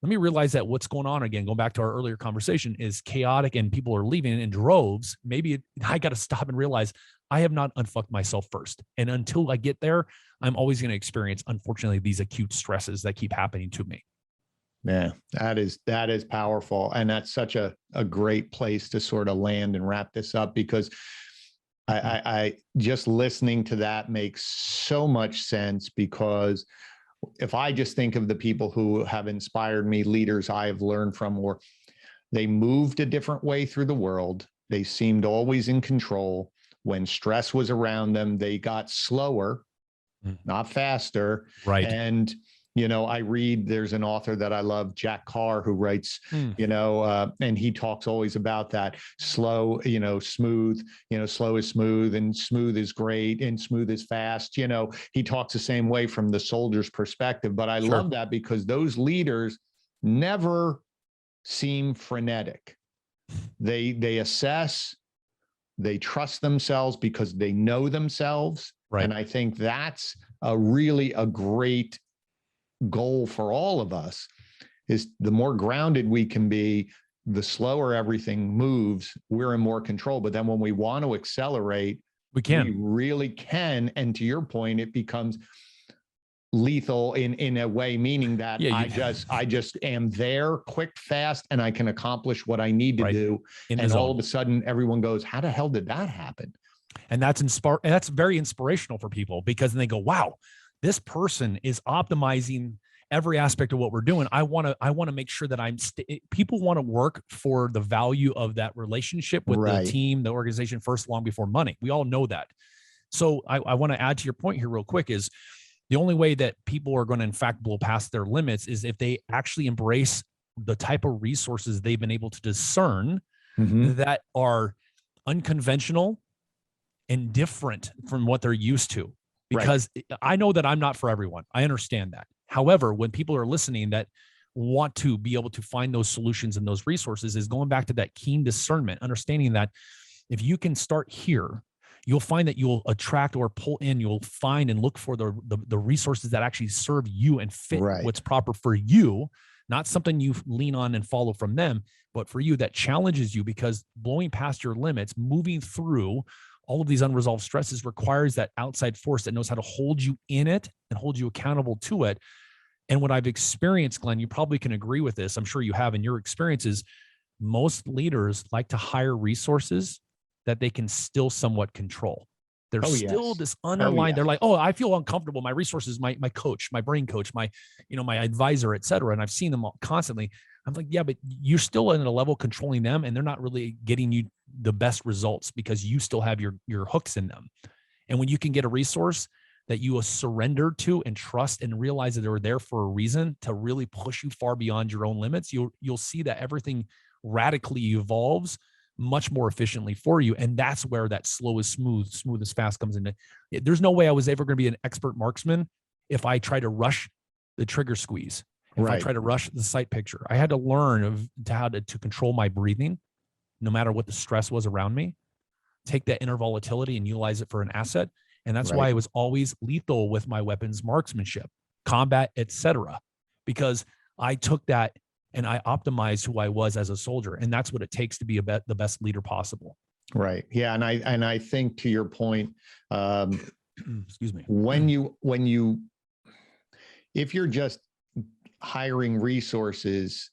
let me realize that what's going on, again, going back to our earlier conversation, is chaotic and people are leaving in droves. Maybe I got to stop and realize I have not unfucked myself first. And until I get there, I'm always going to experience, unfortunately, these acute stresses that keep happening to me. Yeah, that is powerful. And that's such a great place to sort of land and wrap this up, because I just listening to that makes so much sense. Because if I just think of the people who have inspired me, leaders I've learned from, or they moved a different way through the world, they seemed always in control. When stress was around them, they got slower, not faster. Right. And I read, there's an author that I love, Jack Carr, who writes, and he talks always about that slow, smooth, slow is smooth and smooth is great and smooth is fast. He talks the same way from the soldier's perspective. But I love that, because those leaders never seem frenetic. They assess, they trust themselves because they know themselves. Right. And I think that's really a great goal for all of us, is the more grounded we can be, the slower everything moves, we're in more control. But then when we want to accelerate, we really can. And to your point, it becomes lethal in a way, meaning that I just am there quick, fast, and I can accomplish what I need to do. And all of a sudden everyone goes, how the hell did that happen? And that's very inspirational for people, because then they go, wow, this person is optimizing every aspect of what we're doing. I want to make sure that people want to work for the value of that relationship with the team, the organization first, long before money. We all know that. So I want to add to your point here real quick, is the only way that people are going to, in fact, blow past their limits is if they actually embrace the type of resources they've been able to discern that are unconventional and different from what they're used to. Because I know that I'm not for everyone. I understand that. However, when people are listening that want to be able to find those solutions and those resources, is going back to that keen discernment, understanding that if you can start here, you'll find that you'll attract or pull in, you'll find and look for the resources that actually serve you and fit what's proper for you, not something you lean on and follow from them, but for you that challenges you, because blowing past your limits, moving through all of these unresolved stresses requires that outside force that knows how to hold you in it and hold you accountable to it. And what I've experienced, Glenn, you probably can agree with this, I'm sure you have in your experiences, most leaders like to hire resources that they can still somewhat control. There's still this underlying, they're like, oh, I feel uncomfortable. My resources, my coach, my brain coach, my advisor, et cetera. And I've seen them constantly. I'm like, yeah, but you're still in a level controlling them, and they're not really getting you the best results because you still have your hooks in them. And when you can get a resource that you surrender to and trust and realize that they're there for a reason to really push you far beyond your own limits, you'll see that everything radically evolves much more efficiently for you. And that's where that slow is smooth, smooth is fast comes into. There's no way I was ever going to be an expert marksman if I try to rush the trigger squeeze. If I try to rush the sight picture, I had to learn how to control my breathing, no matter what the stress was around me, take that inner volatility and utilize it for an asset. And that's why I was always lethal with my weapons, marksmanship, combat, etc., because I took that and I optimized who I was as a soldier. And that's what it takes to be the best leader possible. Right. Yeah. And I think, to your point, excuse me, if you're just hiring resources,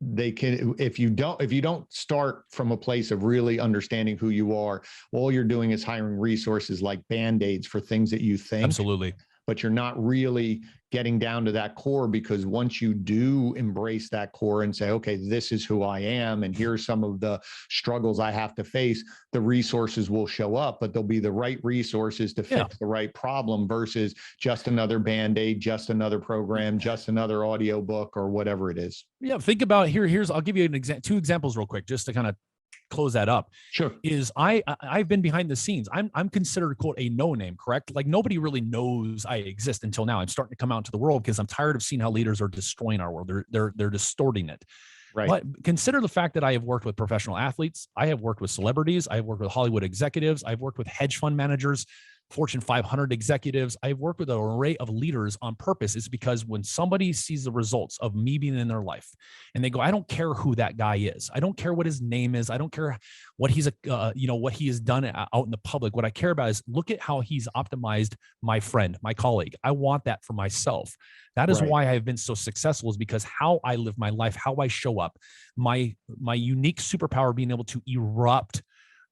they can, if you don't start from a place of really understanding who you are, all you're doing is hiring resources like Band-Aids for things that you think. Absolutely. But you're not really getting down to that core, because once you do embrace that core and say, okay, this is who I am, and here's some of the struggles I have to face, the resources will show up, but they'll be the right resources to fix the right problem versus just another Band-Aid, just another program, just another audio book, or whatever it is. Yeah. Think about here's, I'll give you two examples real quick, just to kind of close that up. Sure. Is I've been behind the scenes. I'm considered, quote, a no name, correct? Like nobody really knows I exist until now. I'm starting to come out into the world because I'm tired of seeing how leaders are destroying our world. They're distorting it. Right. But consider the fact that I have worked with professional athletes. I have worked with celebrities. I have worked with Hollywood executives. I've worked with hedge fund managers, Fortune 500 executives. I've worked with an array of leaders on purpose. It's because when somebody sees the results of me being in their life and they go, I don't care who that guy is. I don't care what his name is. I don't care what he's, what he has done out in the public. What I care about is look at how he's optimized my friend, my colleague. I want that for myself. That is why I've been so successful, is because how I live my life, how I show up, my unique superpower, being able to erupt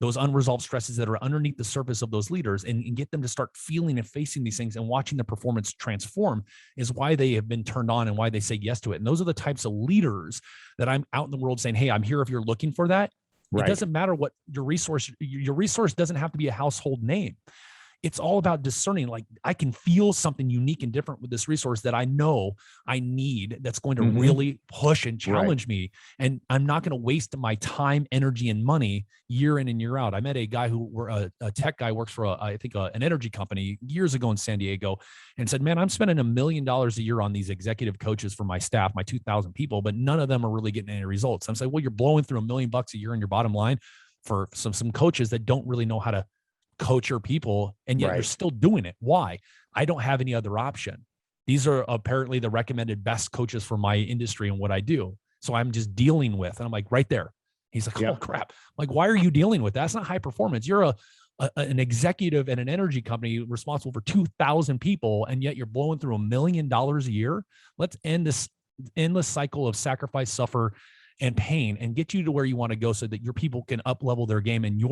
those unresolved stresses that are underneath the surface of those leaders and get them to start feeling and facing these things and watching the performance transform, is why they have been turned on and why they say yes to it. And those are the types of leaders that I'm out in the world saying, hey, I'm here if you're looking for that. It doesn't matter what your resource doesn't have to be a household name. It's all about discerning. Like, I can feel something unique and different with this resource that I know I need, that's going to really push and challenge me. And I'm not going to waste my time, energy, and money year in and year out. I met a guy a tech guy, works for an energy company years ago in San Diego, and said, man, I'm spending $1 million a year on these executive coaches for my staff, my 2,000 people, but none of them are really getting any results. I'm saying, well, you're blowing through $1 million a year in your bottom line for some coaches that don't really know how to coach your people, and yet you're still doing it. Why? I don't have any other option. These are apparently the recommended best coaches for my industry and what I do. So I'm just dealing with, and I'm like, right there. He's like, oh crap. I'm like, why are you dealing with that? That's not high performance. You're an executive at an energy company responsible for 2,000 people, and yet you're blowing through $1 million a year. Let's end this endless cycle of sacrifice, suffer, and pain, and get you to where you want to go, so that your people can up level their game, and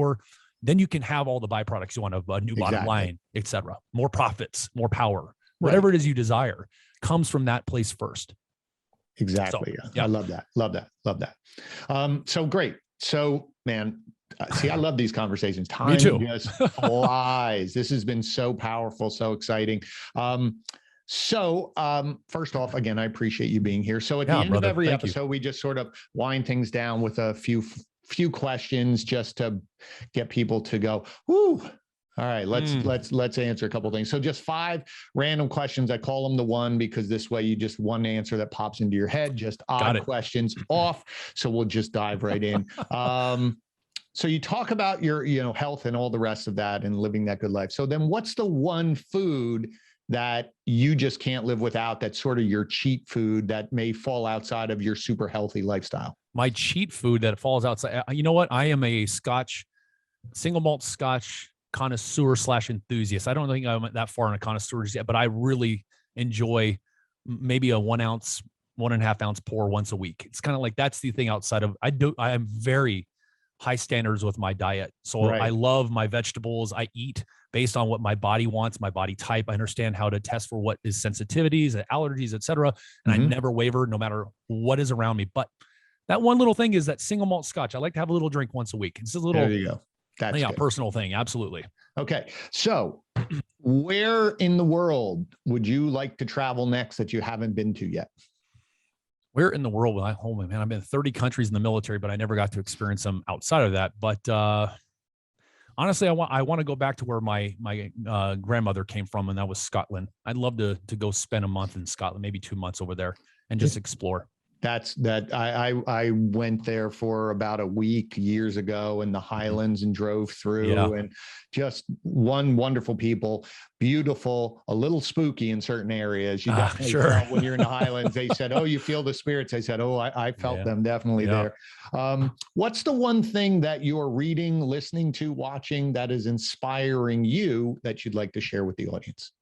then you can have all the byproducts you want, of a new bottom line, et cetera. More profits, more power, whatever it is you desire comes from that place first. Exactly. So, I love that. Love that. So great. So, man, see, I love these conversations. Time just flies. This has been so powerful, so exciting. First off, again, I appreciate you being here. So at the end of every episode, we just sort of wind things down with a few questions just to get people to go, whoo. All right, let's answer a couple of things. So just 5 random questions. I call them the one, because this way you just one answer that pops into your head, just odd questions off. So we'll just dive right in. So you talk about your, health and all the rest of that and living that good life. So then what's the one food that you just can't live without, that's sort of your cheat food that may fall outside of your super healthy lifestyle? My cheat food that falls outside. You know what? I am a single malt Scotch connoisseur / enthusiast. I don't think I went that far in a connoisseur yet, but I really enjoy maybe a 1 ounce, 1.5 ounce pour once a week. It's kind of like, that's the thing outside of, I am very high standards with my diet. So I love my vegetables. I eat based on what my body wants, my body type. I understand how to test for what is sensitivities and allergies, et cetera. And I never waver no matter what is around me. But that one little thing is that single malt Scotch. I like to have a little drink once a week. It's a little, there you go. That's good. Personal thing. Absolutely. Okay. So where in the world would you like to travel next that you haven't been to yet? Where in the world will I? Oh man, I've been in 30 countries in the military, but I never got to experience them outside of that. But honestly, I want to go back to where my grandmother came from, and that was Scotland. I'd love to go spend a month in Scotland, maybe 2 months over there, and just explore. I went there for about a week years ago in the Highlands and drove through, and just wonderful people, beautiful, a little spooky in certain areas. You definitely felt when you're in the Highlands. They said, "Oh, you feel the spirits." I said, "Oh, I felt them definitely there." What's the one thing that you're reading, listening to, watching that is inspiring you that you'd like to share with the audience?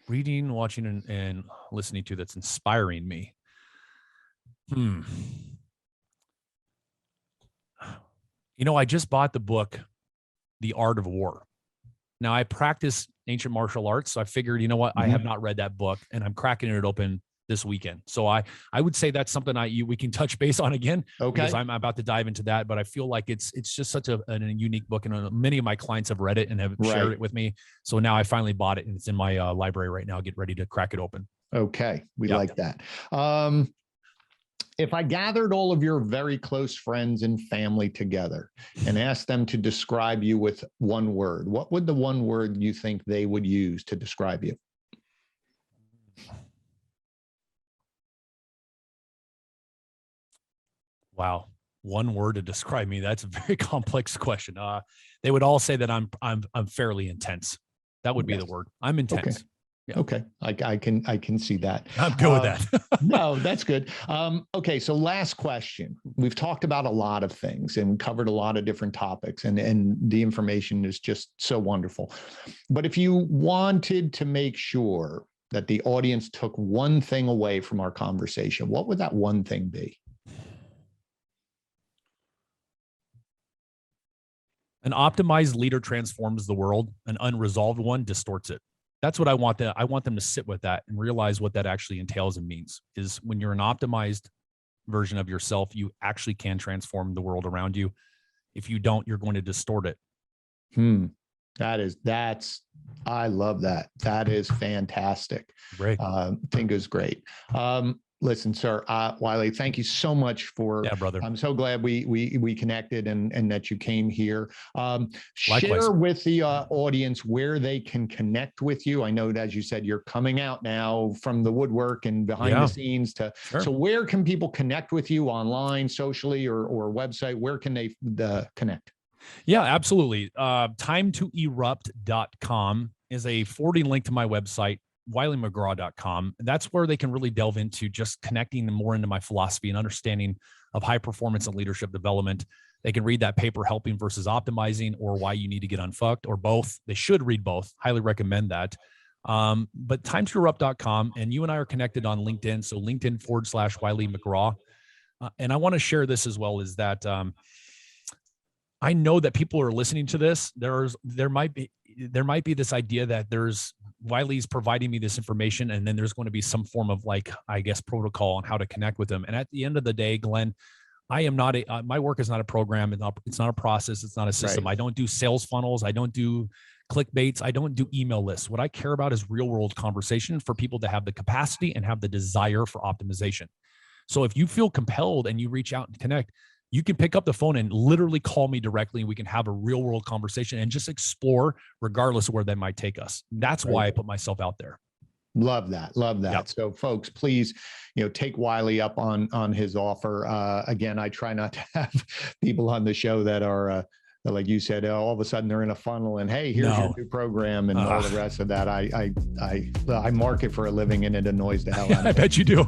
Reading, watching, and listening to that's inspiring me. I just bought the book, The Art of War. Now, I practice ancient martial arts, so I figured, you know what, I have not read that book, and I'm cracking it open this weekend. So I would say that's something we can touch base on again, because I'm about to dive into that. But I feel like it's just such a unique book, and many of my clients have read it and have shared it with me. So now I finally bought it, and it's in my library right now. Get ready to crack it open. Okay, we like that. If I gathered all of your very close friends and family together and asked them to describe you with one word, what would the one word you think they would use to describe you? Wow. One word to describe me. That's a very complex question. They would all say that I'm fairly intense. That would be the word. I'm intense. Okay. Yeah. Okay. I can see that. I'm good with that. No, that's good. Okay. So last question. We've talked about a lot of things and covered a lot of different topics, and the information is just so wonderful. But if you wanted to make sure that the audience took one thing away from our conversation, what would that one thing be? An optimized leader transforms the world. An unresolved one distorts it. That's what I want. I want them to sit with that and realize what that actually entails and means. Is when you're an optimized version of yourself, you actually can transform the world around you. If you don't, you're going to distort it. I love that. That is fantastic. Great. Think is great. Listen, sir, Wylie, thank you so much for. Yeah, brother. I'm so glad we connected and that you came here. Likewise. Share with the audience where they can connect with you. I know that, as you said, you're coming out now from the woodwork and behind the scenes to. Sure. So where can people connect with you online, socially, or website? Where can they connect? Yeah, absolutely. Timetoerupt.com is a forwarding link to my website, WylieMcGraw.com. That's where they can really delve into just connecting more into my philosophy and understanding of high performance and leadership development. They can read that paper, Helping versus Optimizing, or Why You Need to Get Unfucked, or both. They should read both. Highly recommend that. But timetoerupt.com, and you and I are connected on LinkedIn. So LinkedIn/Wylie McGraw. And I want to share this as well, is that I know that people are listening to this. There might be this idea that Wylie's providing me this information, and then there's going to be some form of, like, I guess, protocol on how to connect with them. And at the end of the day, Glenn, I am not my work is not a program. It's not a process. It's not a system. Right. I don't do sales funnels. I don't do clickbaits. I don't do email lists. What I care about is real world conversation for people to have the capacity and have the desire for optimization. So if you feel compelled and you reach out and connect, you can pick up the phone and literally call me directly, and we can have a real world conversation and just explore regardless of where that might take us. That's why I put myself out there. Love that. Love that. Yep. So folks, please, take Wylie up on his offer. Again, I try not to have people on the show that are, like you said, all of a sudden they're in a funnel and, hey, here's your new program and all the rest of that. I market for a living, and it annoys the hell out of me. I bet you do.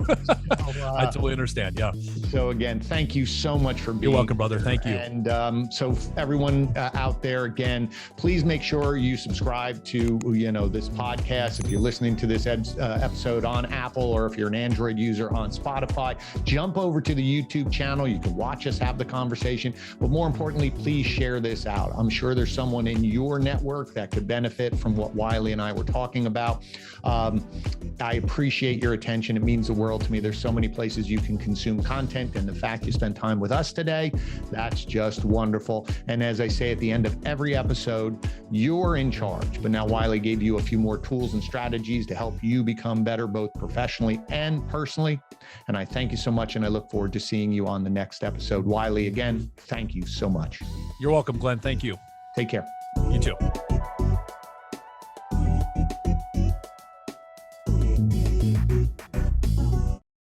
I totally understand. Yeah. So again, thank you so much for being You're welcome, brother. Thank you. And so everyone out there, again, please make sure you subscribe to, this podcast. If you're listening to this episode on Apple, or if you're an Android user on Spotify, jump over to the YouTube channel. You can watch us have the conversation, but more importantly, please share this out. I'm sure there's someone in your network that could benefit from what Wylie and I were talking about. I appreciate your attention. It means the world to me. There's so many places you can consume content, and the fact you spent time with us today, that's just wonderful. And as I say at the end of every episode, you're in charge. But now Wylie gave you a few more tools and strategies to help you become better, both professionally and personally. And I thank you so much, and I look forward to seeing you on the next episode. Wylie, again, thank you so much. You're welcome, Glenn. Thank you. Take care. You too.